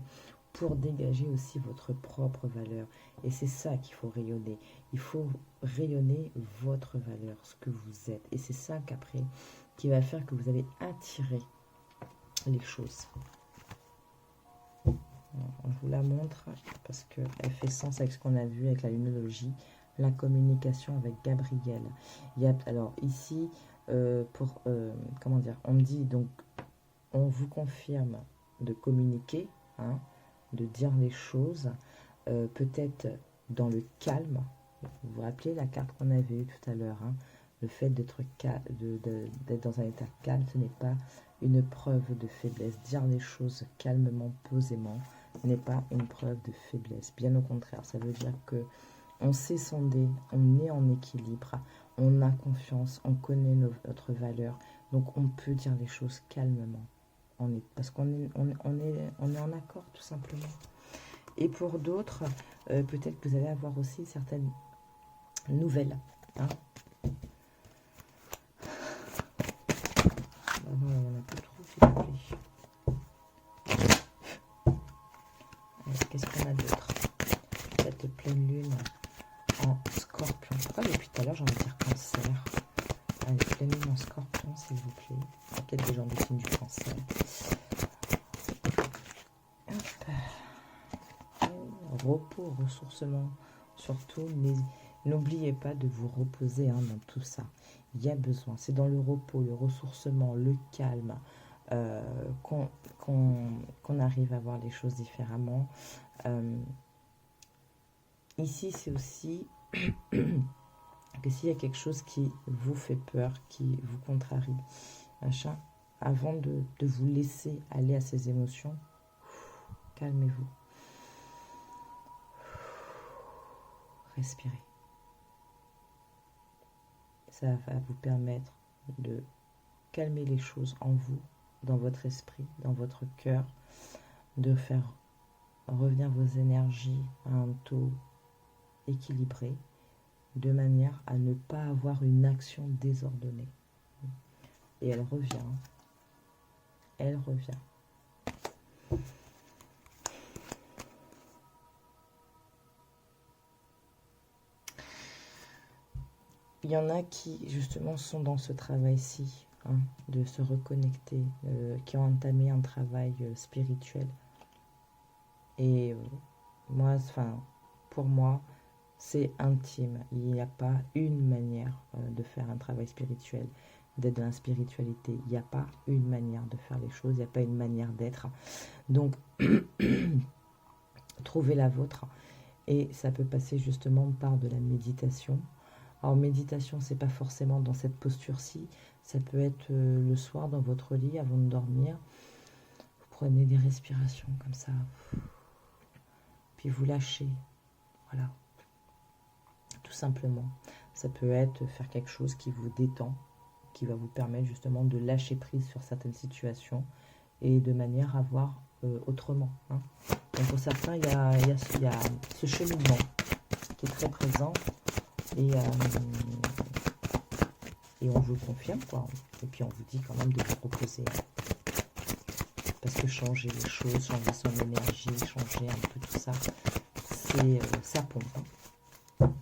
pour dégager aussi votre propre valeur. Et c'est ça qu'il faut rayonner. Il faut rayonner votre valeur, ce que vous êtes. Et c'est ça qu'après, qui va faire que vous allez attirer les choses. On vous la montre parce qu'elle fait sens avec ce qu'on a vu avec la lunologie, la communication avec Gabriel. Il y a, alors ici, comment dire, on me dit donc, on vous confirme de communiquer, hein, de dire les choses, peut-être dans le calme. Vous vous rappelez la carte qu'on avait eue tout à l'heure, hein, le fait d'être dans un état calme, ce n'est pas une preuve de faiblesse. Dire les choses calmement, posément, n'est pas une preuve de faiblesse. Bien au contraire, ça veut dire que on sait sonder, on est en équilibre, on a confiance, on connaît notre valeur, donc on peut dire les choses calmement. Parce qu'on est en accord, tout simplement. Et pour d'autres, peut-être que vous allez avoir aussi certaines nouvelles. Hein. Ah non, il n'y en a plus trop, s'il vous plaît. Qu'est-ce qu'on a d'autre? Cette pleine lune en scorpion. Pourquoi depuis tout à l'heure j'ai envie de dire cancer? Allez, pleine lune en scorpion, s'il vous plaît. Peut-être des gens du signe du cancer. Repos, ressourcement. Surtout, n'oubliez pas de vous reposer, hein, dans tout ça. Il y a besoin. C'est dans le repos, le ressourcement, le calme, qu'on arrive à voir les choses différemment. Ici, c'est aussi que s'il y a quelque chose qui vous fait peur, qui vous contrarie, machin, avant de vous laisser aller à ces émotions, calmez-vous. Respirez. Ça va vous permettre de calmer les choses en vous, dans votre esprit, dans votre cœur, de faire revenir vos énergies à un taux équilibré, de manière à ne pas avoir une action désordonnée. Et elle revient. Elle revient. Il y en a qui, justement, sont dans ce travail-ci, hein, de se reconnecter, qui ont entamé un travail spirituel. Et moi, pour moi, c'est intime. Il n'y a pas une manière de faire un travail spirituel, d'être dans la spiritualité. Il n'y a pas une manière de faire les choses, il n'y a pas une manière d'être. Donc, trouvez la vôtre. Et ça peut passer justement par de la méditation. Alors, méditation, c'est pas forcément dans cette posture-ci. Ça peut être le soir dans votre lit, avant de dormir. Vous prenez des respirations comme ça. Puis vous lâchez. Voilà. Tout simplement. Ça peut être faire quelque chose qui vous détend, qui va vous permettre justement de lâcher prise sur certaines situations et de manière à voir autrement. Hein. Donc pour certains, il y a ce cheminement qui est très présent et on vous le confirme, quoi. Et puis on vous dit quand même de vous reposer. Parce que changer les choses, changer son énergie, changer un peu tout ça, ça pompe. Hein.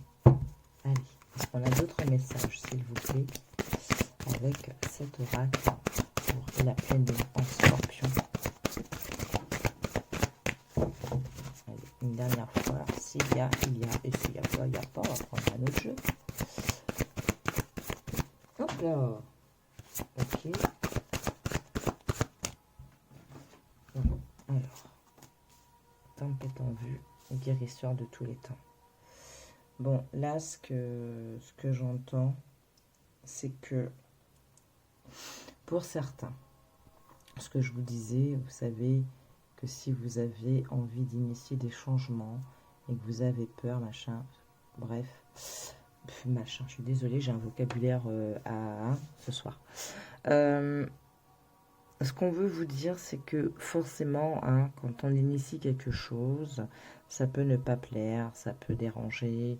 Allez, est-ce qu'on a d'autres messages, s'il vous plaît, avec cet oracle pour la pleine lune en scorpion. Allez, une dernière fois, s'il y a, il y a, et s'il n'y a pas, il n'y a pas, on va prendre un autre jeu. Hop là. Ok. Alors, tempête en vue, guérisseur de tous les temps. Bon, là, ce que j'entends, c'est que pour certains, ce que je vous disais, vous savez que si vous avez envie d'initier des changements et que vous avez peur, machin, bref, machin, je suis désolée, j'ai un vocabulaire à ce soir. Ce qu'on veut vous dire, c'est que forcément, hein, quand on initie quelque chose, ça peut ne pas plaire, ça peut déranger.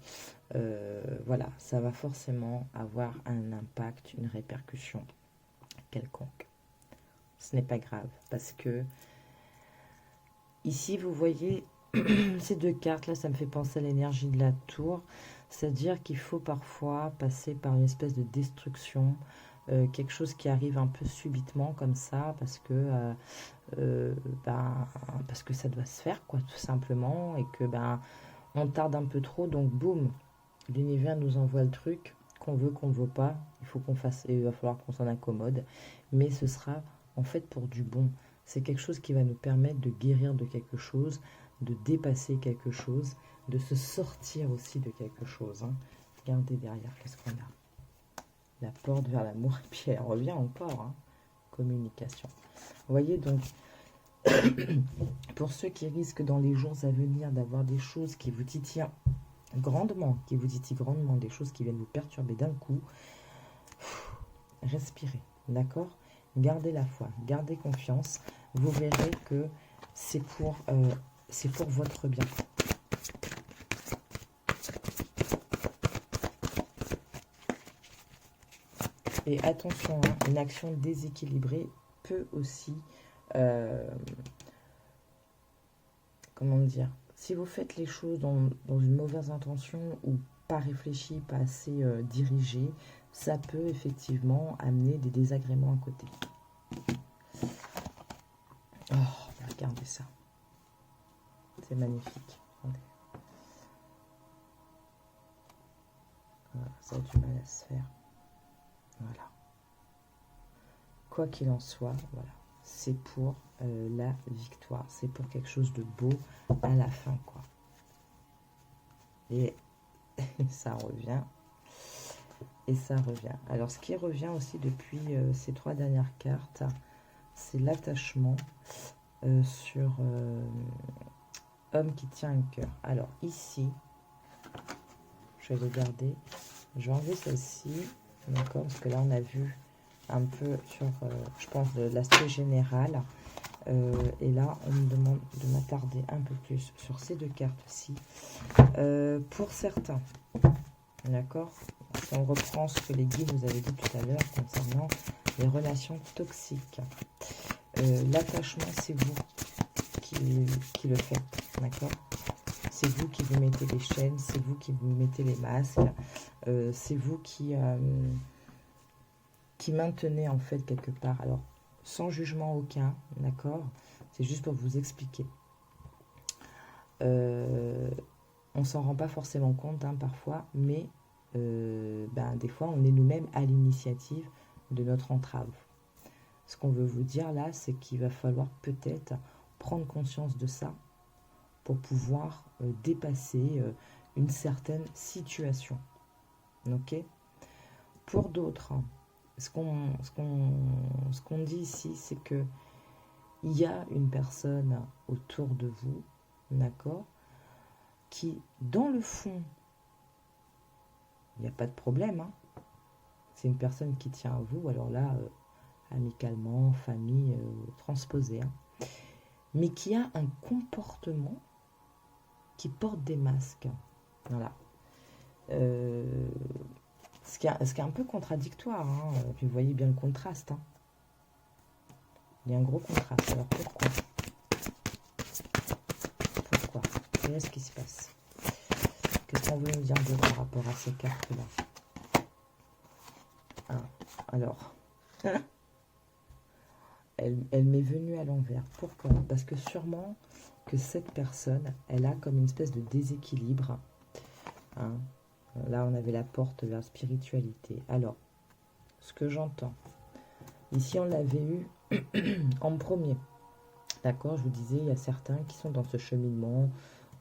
Voilà, ça va forcément avoir un impact, une répercussion quelconque. Ce n'est pas grave, parce que ici, vous voyez, ces deux cartes, là, ça me fait penser à l'énergie de la tour. C'est-à-dire qu'il faut parfois passer par une espèce de destruction, quelque chose qui arrive un peu subitement comme ça, parce que ça doit se faire, quoi, tout simplement, et que on tarde un peu trop, donc boum, l'univers nous envoie le truc qu'on veut pas, il faut qu'on fasse, et il va falloir qu'on s'en accommode, mais ce sera en fait pour du bon. C'est quelque chose qui va nous permettre de guérir de quelque chose, de dépasser quelque chose, de se sortir aussi de quelque chose. Hein. Regardez derrière, qu'est-ce qu'on a? La porte vers l'amour, et puis elle revient encore. Hein. Communication. Vous voyez donc, pour ceux qui risquent dans les jours à venir d'avoir des choses qui vous titillent grandement, des choses qui viennent vous perturber d'un coup, respirez, d'accord? Gardez la foi, gardez confiance. Vous verrez que c'est pour votre bien. Et attention, hein, une action déséquilibrée peut aussi, comment dire, si vous faites les choses dans une mauvaise intention ou pas réfléchi, pas assez dirigé, ça peut effectivement amener des désagréments à côté. Oh, regardez ça. C'est magnifique. Regardez. Voilà, ça a du mal à se faire. Voilà. Quoi qu'il en soit, voilà. C'est pour la victoire. C'est pour quelque chose de beau à la fin, quoi. Et ça revient. Et ça revient. Alors, ce qui revient aussi depuis ces 3 dernières cartes, c'est l'attachement sur homme qui tient un cœur. Alors, ici, je vais regarder. Je vais enlever celle-ci. D'accord, parce que là, on a vu un peu sur, je pense, de l'aspect général. Et là, on me demande de m'attarder un peu plus sur ces 2 cartes-ci. Pour certains, d'accord, si on reprend ce que les guides nous avaient dit tout à l'heure concernant les relations toxiques, l'attachement, c'est vous qui le faites, d'accord? C'est vous qui vous mettez les chaînes, c'est vous qui vous mettez les masques, c'est vous qui maintenez en fait quelque part. Alors, sans jugement aucun, d'accord? C'est juste pour vous expliquer. On s'en rend pas forcément compte hein, parfois, mais des fois, on est nous-mêmes à l'initiative de notre entrave. Ce qu'on veut vous dire là, c'est qu'il va falloir peut-être prendre conscience de ça pour pouvoir dépasser une certaine situation. Ok? Pour d'autres, ce qu'on dit ici, c'est que il y a une personne autour de vous, d'accord, qui, dans le fond, il n'y a pas de problème, hein. C'est une personne qui tient à vous, alors là, amicalement, famille, transposée, hein, mais qui a un comportement qui porte des masques. Voilà. Ce qui est un peu contradictoire, hein. Puis vous voyez bien le contraste. Hein. Il y a un gros contraste. Alors pourquoi? Pourquoi? Qu'est-ce qui se passe? Qu'est-ce qu'on veut nous dire par rapport à ces cartes-là? Ah, alors, elle m'est venue à l'envers. Pourquoi? Parce que sûrement que cette personne, elle a comme une espèce de déséquilibre. Hein. Là, on avait la porte vers la spiritualité. Alors, ce que j'entends, ici, on l'avait eu en premier. D'accord, je vous disais, il y a certains qui sont dans ce cheminement,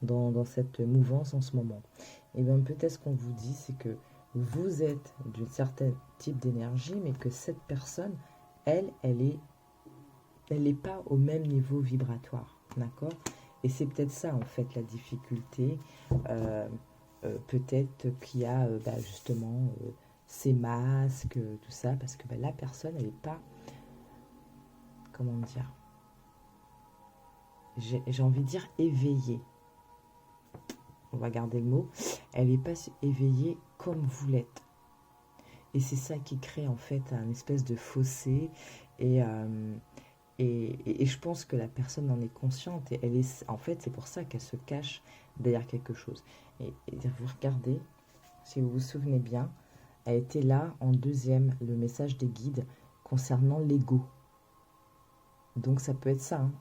dans cette mouvance en ce moment. Et bien, peut-être ce qu'on vous dit, c'est que vous êtes d'un certain type d'énergie, mais que cette personne, elle est elle n'est pas au même niveau vibratoire, d'accord? Et c'est peut-être ça, en fait, la difficulté. Peut-être qu'il y a justement ces masques, tout ça, parce que la personne, elle n'est pas, comment dire, j'ai envie de dire éveillée. On va garder le mot. Elle n'est pas éveillée comme vous l'êtes. Et c'est ça qui crée en fait un espèce de fossé. Et je pense que la personne en est consciente. Et elle est, en fait, c'est pour ça qu'elle se cache derrière quelque chose. Et vous regardez, si vous vous souvenez bien, elle était là en deuxième, le message des guides concernant l'ego. Donc ça peut être ça, hein.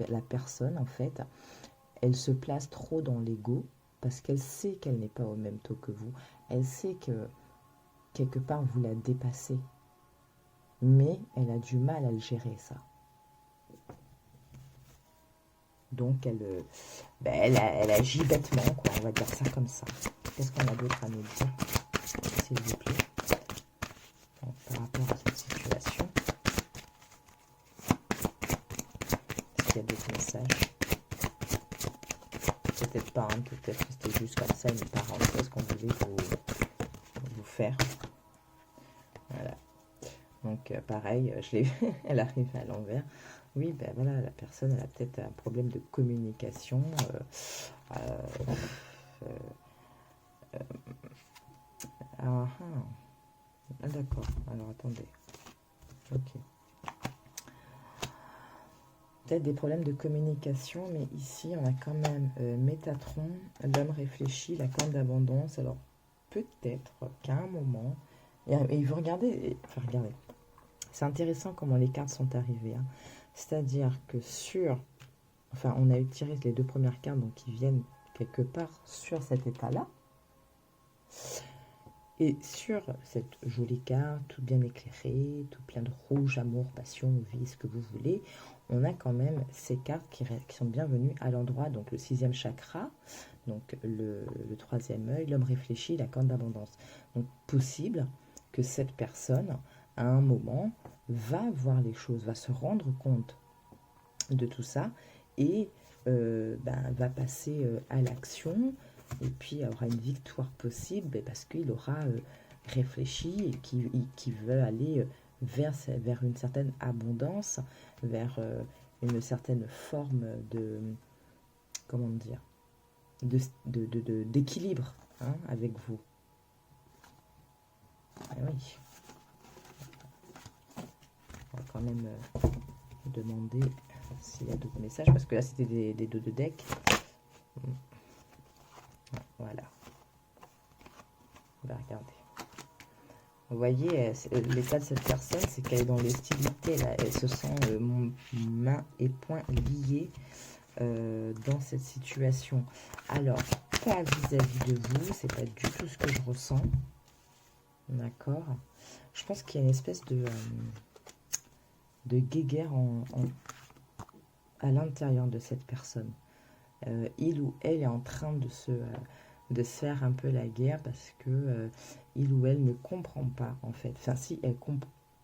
La personne, en fait, elle se place trop dans l'ego parce qu'elle sait qu'elle n'est pas au même taux que vous. Elle sait que quelque part vous la dépassez. Mais elle a du mal à le gérer, ça. Donc elle agit bêtement, quoi. On va dire ça comme ça. Qu'est-ce qu'on a d'autre à nous dire, s'il vous plaît, par rapport à cette situation? Est-ce qu'il y a d'autres messages? Peut-être pas, hein, peut-être que c'était juste comme ça une parenthèse qu'on voulait vous faire. Voilà. Donc pareil, je l'ai elle arrive à l'envers. Oui, ben voilà, la personne elle a peut-être un problème de communication. Ah, d'accord. Alors attendez. Ok. Peut-être des problèmes de communication, mais ici on a quand même Métatron, l'homme réfléchi, la corne d'abondance. Alors peut-être qu'à un moment, et vous regardez, regardez, c'est intéressant comment les cartes sont arrivées. Hein. C'est-à-dire que on a tiré les deux premières cartes, donc qui viennent quelque part sur cet état-là. Et sur cette jolie carte, tout bien éclairée, tout plein de rouge, amour, passion, vie, ce que vous voulez, on a quand même ces cartes qui sont bienvenues à l'endroit, donc le 6e chakra, donc le 3e œil, l'homme réfléchi, la corne d'abondance. Donc possible que cette personne, à un moment, va voir les choses, va se rendre compte de tout ça et va passer à l'action. Et puis, il y aura une victoire possible parce qu'il aura réfléchi et qui veut aller vers une certaine abondance, vers une certaine forme de, comment dire, d'équilibre, hein, avec vous. Et oui. On va quand même demander s'il y a d'autres messages, parce que là, c'était des dos de deck. Voilà. On va regarder. Vous voyez, l'état de cette personne, c'est qu'elle est dans l'hostilité. Elle se sent main et poing liés dans cette situation. Alors, pas vis-à-vis de vous, c'est pas du tout ce que je ressens. D'accord. Je pense qu'il y a une espèce de guéguerre à l'intérieur de cette personne. Il ou elle est en train de se faire un peu la guerre parce que il ou elle ne comprend pas, en fait. Enfin, si,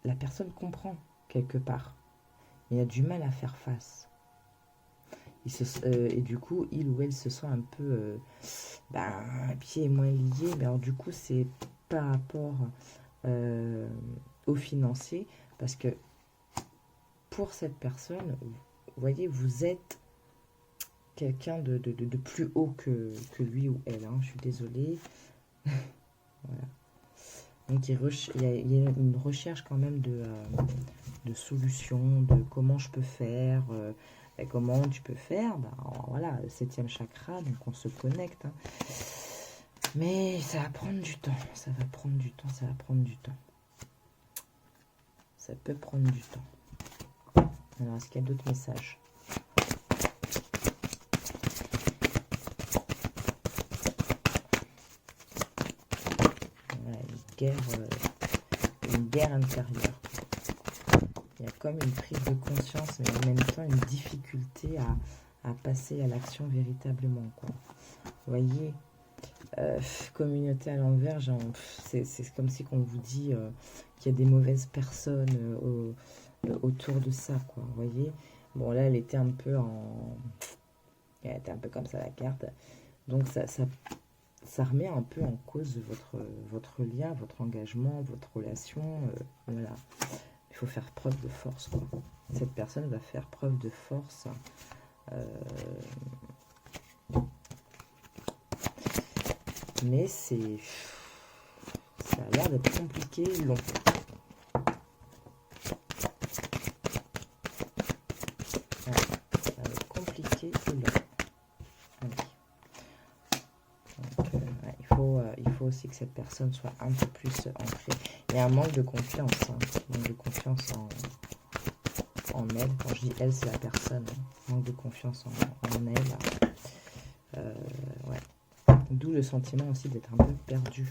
la personne comprend quelque part, mais il a du mal à faire face. Et du coup, il ou elle se sent un peu pieds et moins liés. Mais alors, du coup, c'est par rapport au financier, parce que pour cette personne, vous voyez, vous êtes quelqu'un de plus haut que lui ou elle. Hein. Je suis désolée. Voilà. Donc, il y a une recherche quand même de solutions, de comment je peux faire, comment tu peux faire. Voilà, le 7e chakra, donc on se connecte. Hein. Mais ça va prendre du temps. Ça va prendre du temps. Ça va prendre du temps. Ça peut prendre du temps. Alors, est-ce qu'il y a d'autres messages ? Une guerre intérieure. Il y a comme une prise de conscience, mais en même temps une difficulté à passer à l'action véritablement, quoi. Vous voyez, communauté à l'envers, c'est comme si on vous dit qu'il y a des mauvaises personnes autour de ça, quoi. Vous voyez? Bon, là, elle était un peu elle était un peu comme ça, la carte. Donc, ça remet un peu en cause votre lien, votre engagement, votre relation. Voilà. Il faut faire preuve de force, quoi. Cette personne va faire preuve de force. Mais ça a l'air d'être compliqué, long. Ouais, ça va être compliqué et long. Donc, ouais, il faut aussi que cette personne soit un peu plus ancrée. Il y a un manque de confiance, hein, manque de confiance en elle. Quand je dis elle, c'est la personne. Manque de confiance en elle. Ouais. D'où le sentiment aussi d'être un peu perdu.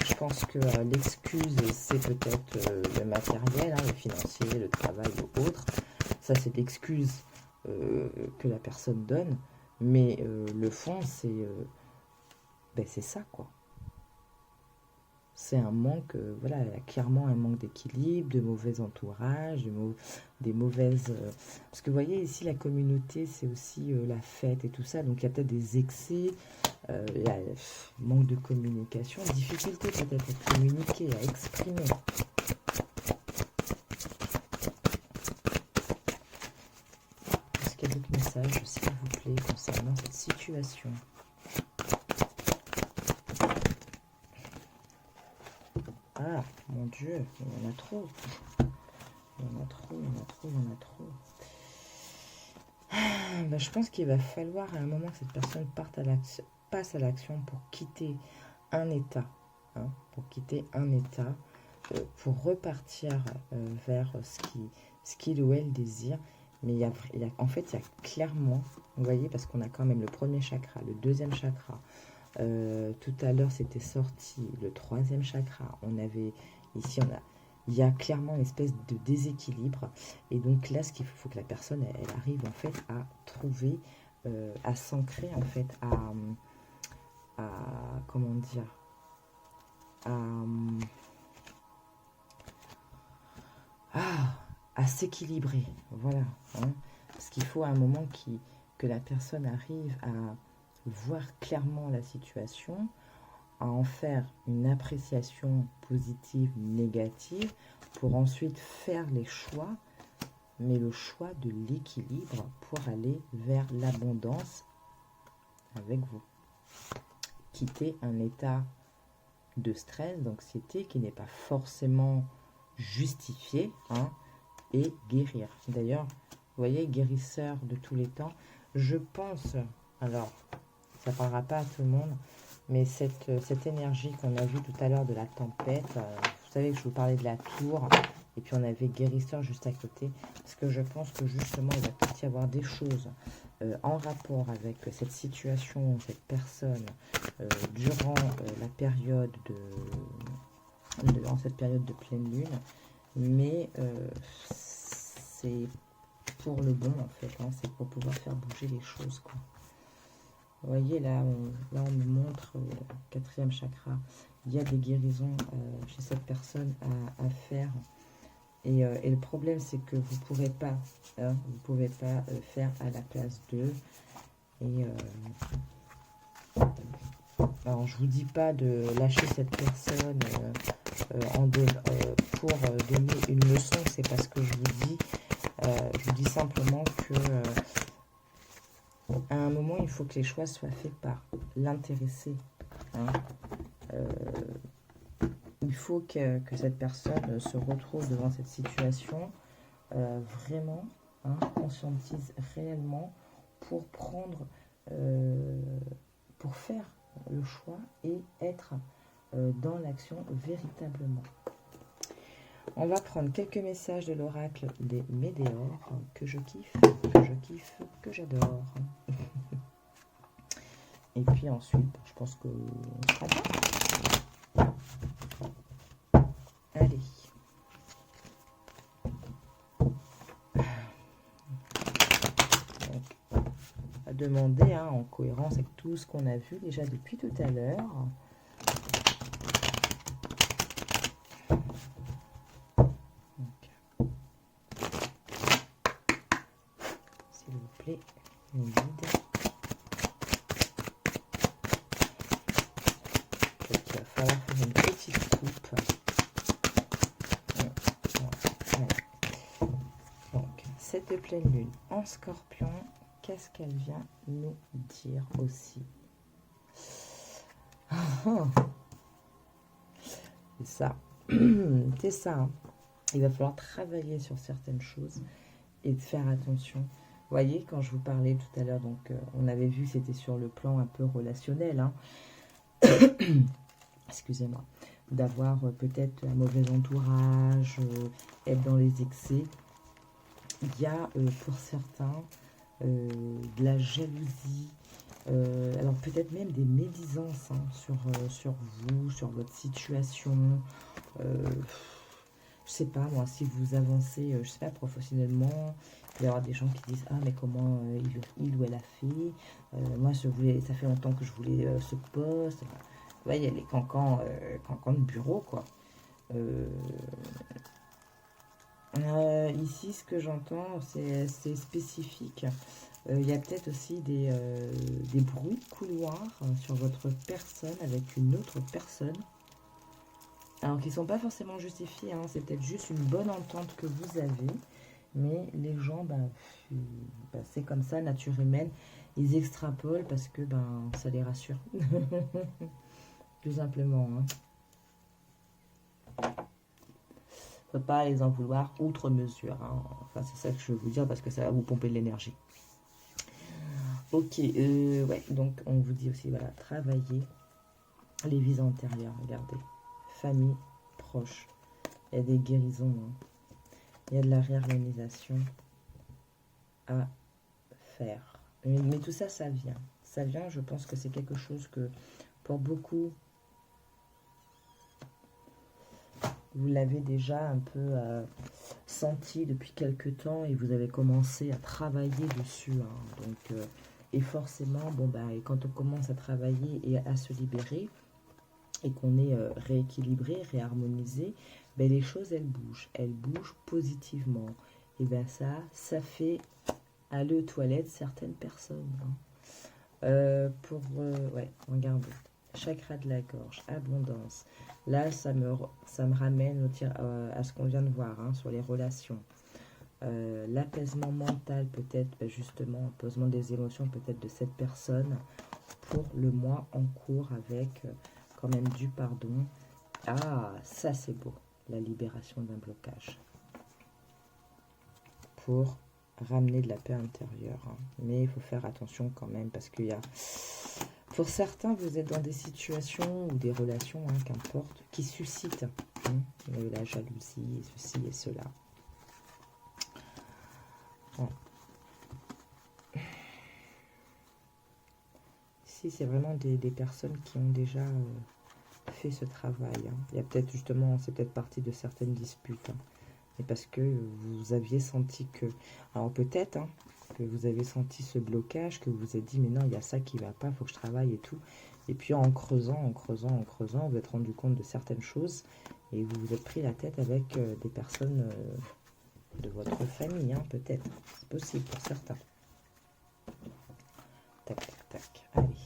Je pense que l'excuse, c'est peut-être le matériel, hein, le financier, le travail ou autre. Ça, c'est l'excuse que la personne donne. Mais le fond, c'est ça, quoi. C'est un manque, voilà, elle a clairement un manque d'équilibre, de mauvais entourage, des mauvaises... parce que vous voyez, ici, la communauté, c'est aussi la fête et tout ça. Donc, il y a peut-être des excès, manque de communication, difficulté peut-être à communiquer, à exprimer. Est-ce qu'il y a d'autres messages, s'il vous plaît, concernant cette situation ? Ah, mon Dieu, il y en a trop. Il y en a trop, il y en a trop, il y en a trop. Ben, je pense qu'il va falloir à un moment que cette personne passe à l'action pour quitter un état. Hein, pour quitter un état, pour repartir vers ce qu'il ou elle désire. Mais en fait, il y a clairement, vous voyez, parce qu'on a quand même le premier chakra, le deuxième chakra. Tout à l'heure, c'était sorti le troisième chakra. Il y a clairement une espèce de déséquilibre. Et donc là, ce qu'il faut que la personne, elle arrive en fait à trouver, à s'ancrer en fait, comment dire, à s'équilibrer. Voilà. Hein. Parce qu'il faut à un moment que la personne arrive à voir clairement la situation, à en faire une appréciation positive, négative, pour ensuite faire les choix, mais le choix de l'équilibre pour aller vers l'abondance avec vous. Quitter un état de stress, d'anxiété qui n'est pas forcément justifié, hein, et guérir. D'ailleurs, vous voyez, guérisseur de tous les temps, je pense, alors, ça ne parlera pas à tout le monde, mais cette énergie qu'on a vue tout à l'heure de la tempête, vous savez que je vous parlais de la tour, et puis on avait guérisseur juste à côté, parce que je pense que justement, il va peut-être y avoir des choses en rapport avec cette situation, cette personne, durant la période dans cette période de pleine lune, mais c'est pour le bon en fait, hein, c'est pour pouvoir faire bouger les choses, quoi. Vous voyez, là on me montre le quatrième chakra, il y a des guérisons chez cette personne à faire. Et le problème, c'est que vous pouvez pas faire à la place d'eux. Et alors, je vous dis pas de lâcher cette personne pour donner une leçon. C'est parce que je vous dis simplement que à un moment, il faut que les choix soient faits par l'intéressé. Hein. Il faut que cette personne se retrouve devant cette situation, vraiment, hein, conscientise réellement pour pour faire le choix et être dans l'action véritablement. On va prendre quelques messages de l'oracle des Médéors que je kiffe, que j'adore. Et puis ensuite, je pense que sera bien. Allez. Donc, on va demander, hein, en cohérence avec tout ce qu'on a vu déjà depuis tout à l'heure. Le vide. Donc, il va falloir faire une petite coupe. Ouais. Donc, cette pleine lune en Scorpion, qu'est-ce qu'elle vient nous dire aussi? C'est ça. C'est ça. Hein. Il va falloir travailler sur certaines choses et de faire attention. Vous voyez, quand je vous parlais tout à l'heure, donc on avait vu que c'était sur le plan un peu relationnel. Hein. Excusez-moi. D'avoir peut-être un mauvais entourage, être dans les excès. Il y a pour certains de la jalousie. Alors peut-être même des médisances hein, sur vous, sur votre situation. Je sais pas moi, si vous avancez, je sais pas, professionnellement, il va y avoir des gens qui disent ah mais comment il ou elle a fait, moi ça fait longtemps que je voulais ce poste. Enfin, vous voyez, il y a les cancans de bureau quoi. Ici ce que j'entends c'est spécifique. Il y a peut-être aussi des bruits couloirs sur votre personne avec une autre personne. Alors qui ne sont pas forcément justifiés, hein, c'est peut-être juste une bonne entente que vous avez. Mais les gens, c'est comme ça, nature humaine, ils extrapolent parce que ça les rassure. Tout simplement. Hein. Faut pas les en vouloir outre mesure. Hein. Enfin, c'est ça que je veux vous dire parce que ça va vous pomper de l'énergie. Ok, ouais, donc on vous dit aussi, voilà, travailler les vies antérieures, regardez. Famille, proche. Il y a des guérisons. Hein. Il y a de la réharmonisation à faire. Mais tout ça, ça vient. Ça vient, je pense que c'est quelque chose que, pour beaucoup, vous l'avez déjà un peu senti depuis quelque temps et vous avez commencé à travailler dessus. Hein. Donc, et forcément, et quand on commence à travailler et à se libérer, et qu'on est rééquilibré, réharmonisé, les choses, elles bougent positivement. Et ça fait aller aux toilettes certaines personnes. Hein. Ouais, regardez, chakra de la gorge, abondance. Là, ça me ramène à ce qu'on vient de voir hein, sur les relations. L'apaisement mental, peut-être, justement, apaisement des émotions, peut-être de cette personne, pour le mois en cours avec... quand même du pardon. Ah, ça c'est beau, la libération d'un blocage. Pour ramener de la paix intérieure. Hein. Mais il faut faire attention quand même parce qu'il y a... Pour certains, vous êtes dans des situations ou des relations, hein, qu'importe, qui suscitent la jalousie, et ceci et cela. Bon. Ici, c'est vraiment des personnes qui ont déjà... fait ce travail. Hein. Il y a peut-être justement, c'est peut-être partie de certaines disputes. Hein. Mais parce que vous aviez senti que... Alors peut-être hein, que vous avez senti ce blocage, que vous vous êtes dit, mais non, il y a ça qui va pas, il faut que je travaille et tout. Et puis en creusant, vous vous êtes rendu compte de certaines choses et vous vous êtes pris la tête avec des personnes de votre famille, hein, peut-être. C'est possible pour certains. Tac, tac, tac. Allez.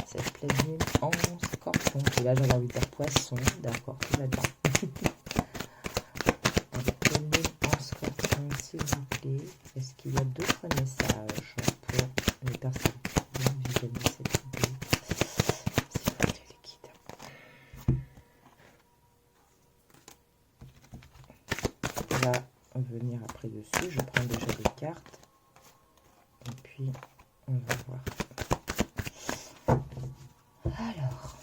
Cette pleine lune en Scorpion. Et là, j'avais envie de dire poisson. D'accord, tout va bien. Cette pleine lune en Scorpion, s'il vous plaît. Est-ce qu'il y a d'autres messages pour les personnes qui ont visualisé cette idée? S'il vous plaît, les guides. On va venir après dessus. Je prends déjà des cartes. Et puis, on va voir. Alors,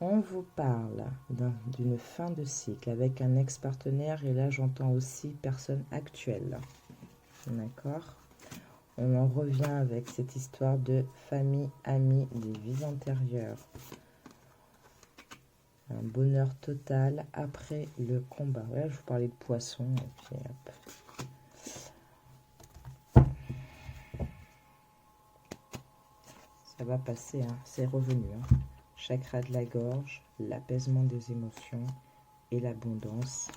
on vous parle d'une fin de cycle avec un ex-partenaire et là j'entends aussi personne actuelle. D'accord? On en revient avec cette histoire de famille, amis, des vies antérieures. Un bonheur total après le combat. Ouais, je vous parlais de poisson. Et puis, hop. Ça va passer, hein. C'est revenu. Hein. Chakra de la gorge, l'apaisement des émotions et l'abondance.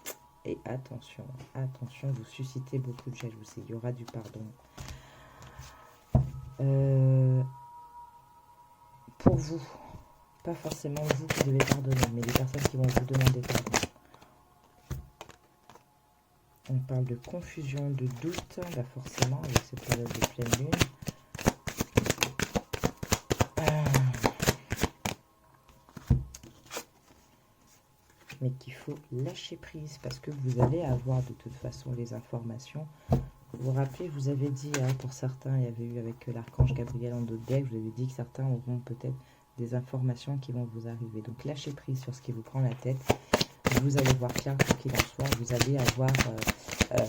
Et attention, attention, vous suscitez beaucoup de jalousie. Il y aura du pardon. Pour vous, pas forcément vous qui devez pardonner, mais les personnes qui vont vous demander pardon. On parle de confusion, de doute, là forcément, avec cette période de pleine lune. Mais qu'il faut lâcher prise, parce que vous allez avoir de toute façon les informations. Vous vous rappelez, je vous avais dit, hein, pour certains, il y avait eu avec l'archange Gabriel en d'autres decks, je vous avais dit que certains auront peut-être des informations qui vont vous arriver. Donc lâchez prise sur ce qui vous prend la tête. Vous allez voir clair pour qu'il en soit. Vous allez avoir,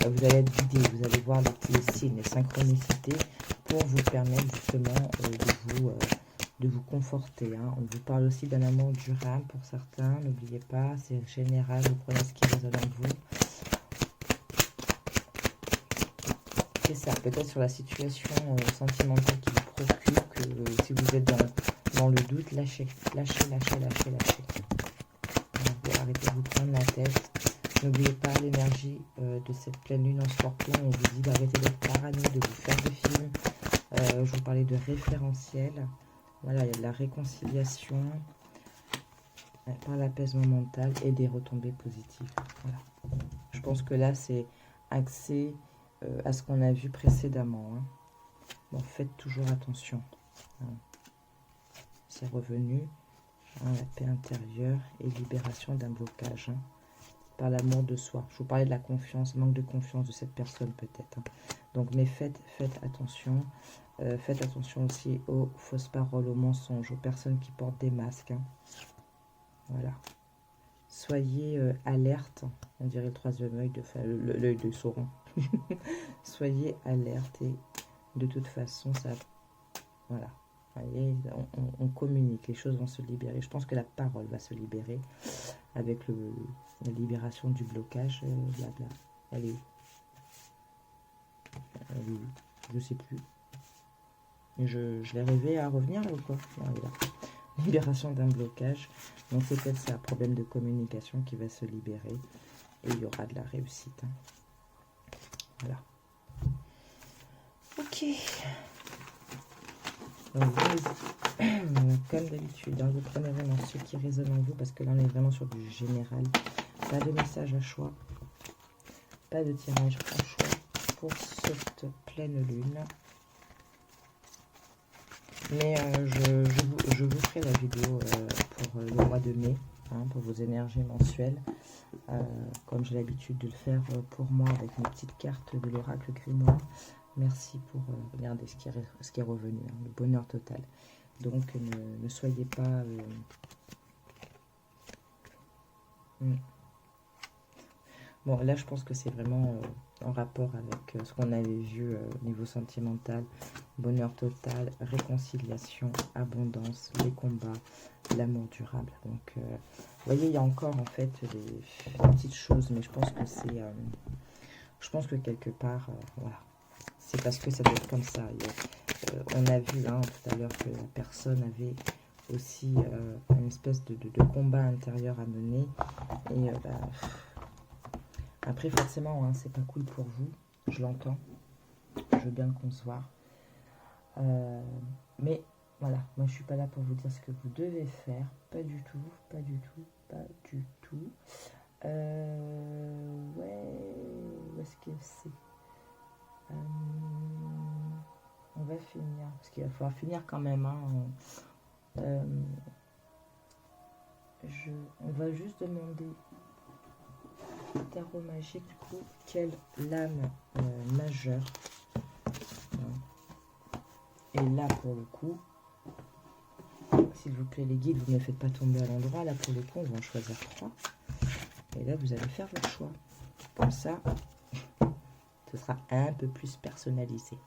vous allez être guidé, vous allez voir les signes, les synchronicités pour vous permettre justement de vous conforter. Hein. On vous parle aussi d'un amour durable pour certains. N'oubliez pas, c'est général. Vous prenez ce qui résonne en vous. C'est ça, peut-être sur la situation sentimentale qui vous préoccupe, que si vous êtes dans le doute, lâchez. Arrêtez de vous prendre la tête. N'oubliez pas l'énergie de cette pleine lune en scorpion. On vous dit d'arrêter d'être parano, de vous faire des films. Je vous parlais de référentiel. Voilà, il y a de la réconciliation par l'apaisement mental et des retombées positives. Voilà. Je pense que là, c'est axé à ce qu'on a vu précédemment. Hein. Bon, faites toujours attention. Hein. C'est revenu. Hein, la paix intérieure et libération d'un blocage. Hein, par l'amour de soi. Je vous parlais de la confiance, manque de confiance de cette personne peut-être. Hein. Donc, mais faites attention. Faites attention aussi aux fausses paroles, aux mensonges, aux personnes qui portent des masques. Hein. Voilà. Soyez alerte. On dirait le troisième œil, l'œil de Sauron. Soyez alerte et de toute façon, ça... Voilà. Voyez, on communique, les choses vont se libérer. Je pense que la parole va se libérer avec la libération du blocage. Blabla. Elle est où? Elle est où? Je sais plus. Je l'ai rêvé à revenir là ou quoi? Non, elle est là. Libération d'un blocage. Donc c'est peut-être ça, problème de communication qui va se libérer. Et il y aura de la réussite. Hein. Voilà. Ok. Donc, comme d'habitude, hein, vous prenez vraiment ce qui résonne en vous, parce que là, on est vraiment sur du général. Pas de message à choix, pas de tirage à choix pour cette pleine lune. Mais je vous ferai la vidéo pour le mois de mai, hein, pour vos énergies mensuelles, comme j'ai l'habitude de le faire pour moi avec mes petites cartes de l'oracle grimoire. Merci pour regarder ce qui est revenu, hein, le bonheur total. Donc ne soyez pas... Bon, là je pense que c'est vraiment en rapport avec ce qu'on avait vu au niveau sentimental. Bonheur total, réconciliation, abondance, les combats, l'amour durable. Donc, vous voyez, il y a encore en fait des petites choses, mais je pense que c'est... je pense que quelque part, voilà. C'est parce que ça doit être comme ça. On a vu hein, tout à l'heure que la personne avait aussi une espèce de combat intérieur à mener. Et après, forcément, hein, c'est pas cool pour vous. Je l'entends. Je veux bien le concevoir. Mais voilà, moi je suis pas là pour vous dire ce que vous devez faire. Pas du tout, pas du tout, pas du tout. Ouais, où est-ce que c'est? On va finir, parce qu'il va falloir finir quand même. Hein. On va juste demander au tarot magique, du coup, quelle lame majeure est là pour le coup. S'il vous plaît, les guides, vous ne me faites pas tomber à l'endroit. Là, pour le coup, on va en choisir 3. Et là, vous allez faire votre choix. Comme ça, ce sera un peu plus personnalisé.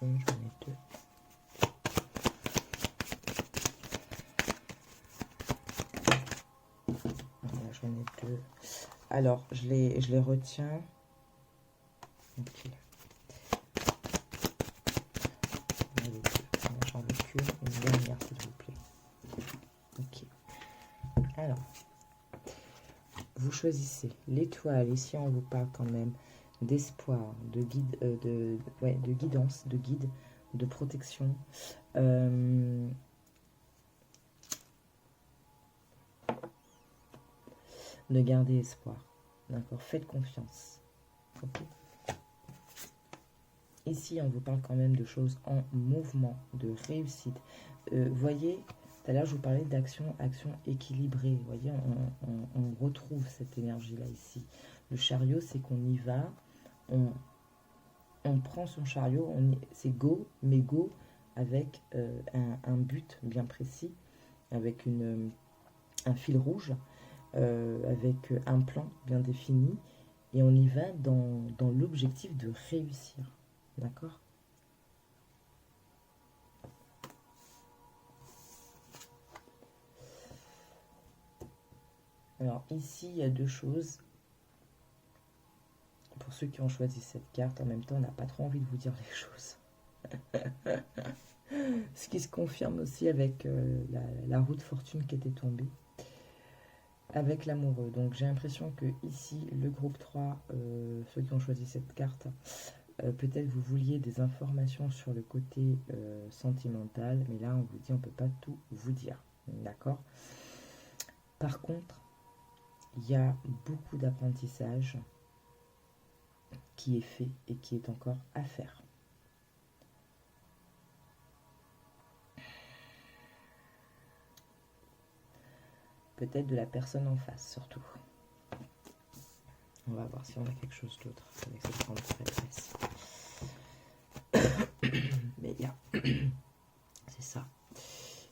J'en ai 2. Alors, je les retiens. Ok. J'en veux qu'une, une dernière, s'il vous plaît. Ok. Alors, vous choisissez l'étoile. Ici, on vous parle quand même d'espoir, de guide, de guidance, de guide, de protection. De garder espoir. D'accord, faites confiance. Ok. Ici, on vous parle quand même de choses en mouvement, de réussite. Voyez, tout à l'heure, je vous parlais d'action, action équilibrée. Vous voyez, on retrouve cette énergie-là ici. Le chariot, c'est qu'on y va, on prend son chariot, c'est go, mais go avec un but bien précis, avec un fil rouge, avec un plan bien défini, et on y va dans l'objectif de réussir. D'accord? Alors ici, il y a deux choses. Pour ceux qui ont choisi cette carte, en même temps, on n'a pas trop envie de vous dire les choses. Ce qui se confirme aussi avec la roue de fortune qui était tombée. Avec l'amoureux. Donc j'ai l'impression que ici, le groupe 3, ceux qui ont choisi cette carte, peut-être vous vouliez des informations sur le côté sentimental, mais là on vous dit on ne peut pas tout vous dire. D'accord? Par contre, il y a beaucoup d'apprentissage qui est fait et qui est encore à faire. Peut-être de la personne en face, surtout. On va voir si on a quelque chose d'autre avec cette grande prêtresse. Mais il y a... c'est ça.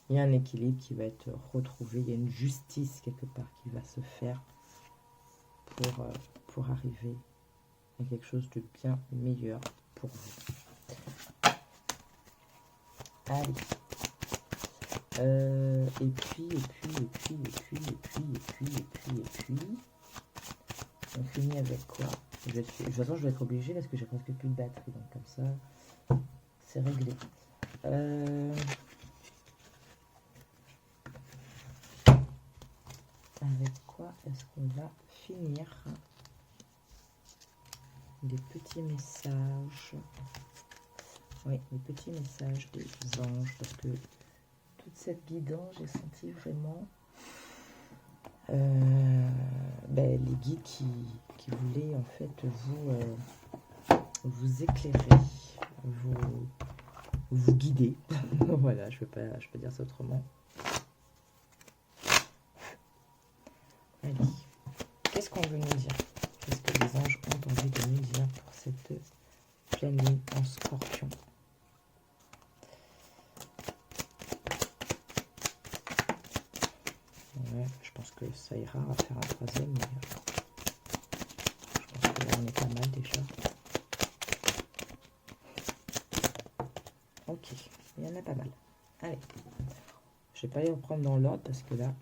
Il y a un équilibre qui va être retrouvé. Il y a une justice quelque part qui va se faire pour arriver à quelque chose de bien meilleur pour vous. Allez. Et puis, on finit avec quoi? De toute façon, je vais être obligée parce que j'ai presque plus de batterie. Donc comme ça, c'est réglé. Avec quoi est-ce qu'on va finir? Des petits messages. Oui, des petits messages des anges. Parce que toute cette guidance, j'ai senti vraiment les guides qui voulaient en fait vous éclairer, vous guider. Voilà, je peux dire ça autrement. Allez, qu'est-ce qu'on veut nous dire? Qu'est-ce que les anges ont envie de nous dire pour cette pleine lune en Scorpion? Ouais, je pense que ça ira à faire un troisième, mais je pense que là on est pas mal déjà. Ok, il y en a pas mal. Allez, je vais pas les reprendre dans l'ordre parce que là...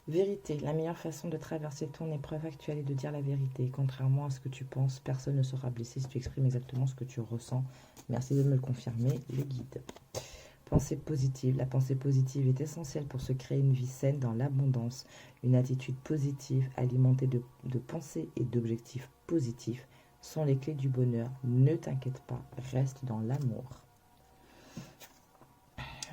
Vérité, la meilleure façon de traverser ton épreuve actuelle est de dire la vérité. Contrairement à ce que tu penses, personne ne sera blessé si tu exprimes exactement ce que tu ressens. Merci de me le confirmer, les guides. Pensée positive. La pensée positive est essentielle pour se créer une vie saine dans l'abondance. Une attitude positive alimentée de pensées et d'objectifs positifs sont les clés du bonheur. Ne t'inquiète pas, reste dans l'amour.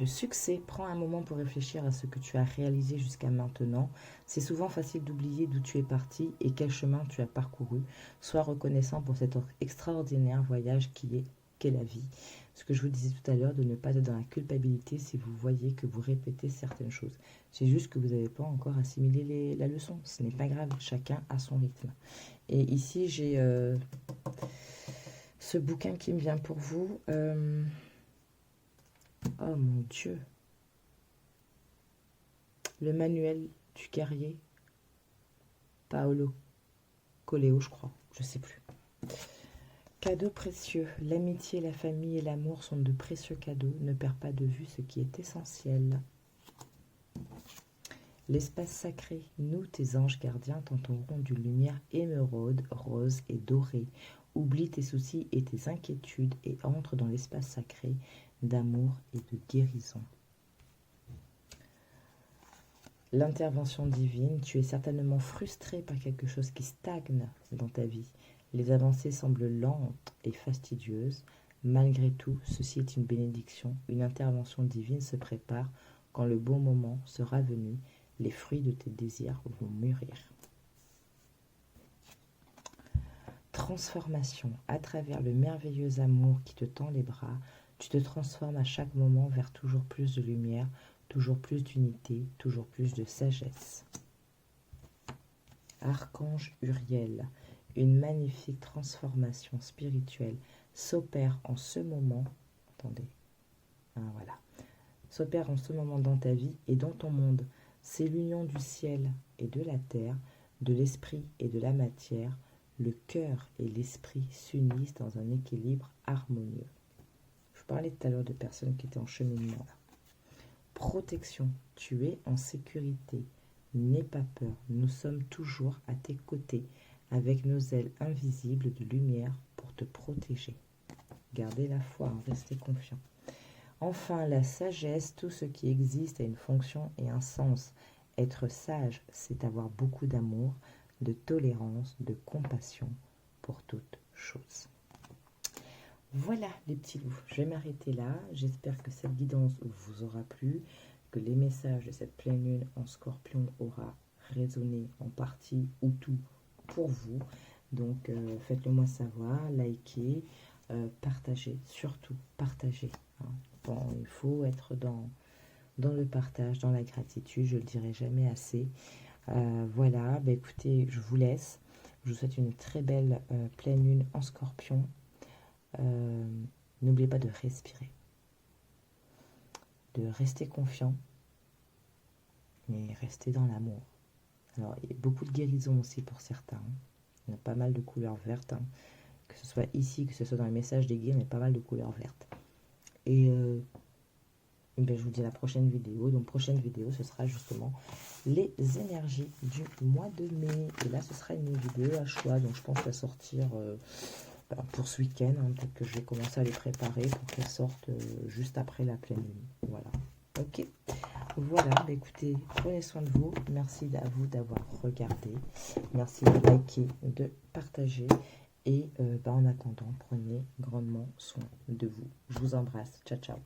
Le succès, prend un moment pour réfléchir à ce que tu as réalisé jusqu'à maintenant. C'est souvent facile d'oublier d'où tu es parti et quel chemin tu as parcouru. Sois reconnaissant pour cet extraordinaire voyage qu'est la vie. Ce que je vous disais tout à l'heure, de ne pas être dans la culpabilité si vous voyez que vous répétez certaines choses. C'est juste que vous n'avez pas encore assimilé la leçon. Ce n'est pas grave, chacun a son rythme. Et ici, j'ai ce bouquin qui me vient pour vous. Oh mon Dieu. Le manuel du guerrier. Paolo Coelho, je crois. Je sais plus. Cadeaux précieux. L'amitié, la famille et l'amour sont de précieux cadeaux. Ne perds pas de vue ce qui est essentiel. L'espace sacré, nous, tes anges gardiens, t'entourerons d'une lumière émeraude, rose et dorée. Oublie tes soucis et tes inquiétudes et entre dans l'espace sacré d'amour et de guérison. L'intervention divine, tu es certainement frustré par quelque chose qui stagne dans ta vie. Les avancées semblent lentes et fastidieuses. Malgré tout, ceci est une bénédiction. Une intervention divine se prépare. Quand le bon moment sera venu, les fruits de tes désirs vont mûrir. Transformation. À travers le merveilleux amour qui te tend les bras, tu te transformes à chaque moment vers toujours plus de lumière, toujours plus d'unité, toujours plus de sagesse. Archange Uriel, une magnifique transformation spirituelle s'opère en ce moment. Attendez, voilà. S'opère en ce moment dans ta vie et dans ton monde. C'est l'union du ciel et de la terre, de l'esprit et de la matière. Le cœur et l'esprit s'unissent dans un équilibre harmonieux. Je parlais tout à l'heure de personnes qui étaient en cheminement. Protection, tu es en sécurité. N'aie pas peur, nous sommes toujours à tes côtés, avec nos ailes invisibles de lumière pour te protéger. Gardez la foi, restez confiants. Enfin, la sagesse, tout ce qui existe a une fonction et un sens. Être sage, c'est avoir beaucoup d'amour, de tolérance, de compassion pour toute chose. Voilà les petits loups, je vais m'arrêter là. J'espère que cette guidance vous aura plu, que les messages de cette pleine lune en Scorpion aura résonné en partie ou tout pour vous. Donc faites-le moi savoir, likez, partagez, surtout partagez. Bon, il faut être dans le partage, dans la gratitude, je ne le dirai jamais assez. Voilà, bah écoutez, je vous laisse. Je vous souhaite une très belle pleine lune en Scorpion. N'oubliez pas de respirer, de rester confiant, mais rester dans l'amour. Alors, il y a beaucoup de guérison aussi pour certains. Il y a pas mal de couleurs vertes. Que ce soit ici, que ce soit dans les messages des guides, il y a pas mal de couleurs vertes. Et ben, je vous dis à la prochaine vidéo. Donc, prochaine vidéo, ce sera justement les énergies du mois de mai. Et là, ce sera une vidéo à choix. Donc, je pense la sortir pour ce week-end. Peut-être que je vais commencer à les préparer pour qu'elles sortent juste après la pleine lune. Voilà. Ok. Voilà. Bah, écoutez, prenez soin de vous. Merci à vous d'avoir regardé. Merci de liker, de partager. Et en attendant, prenez grandement soin de vous. Je vous embrasse. Ciao, ciao.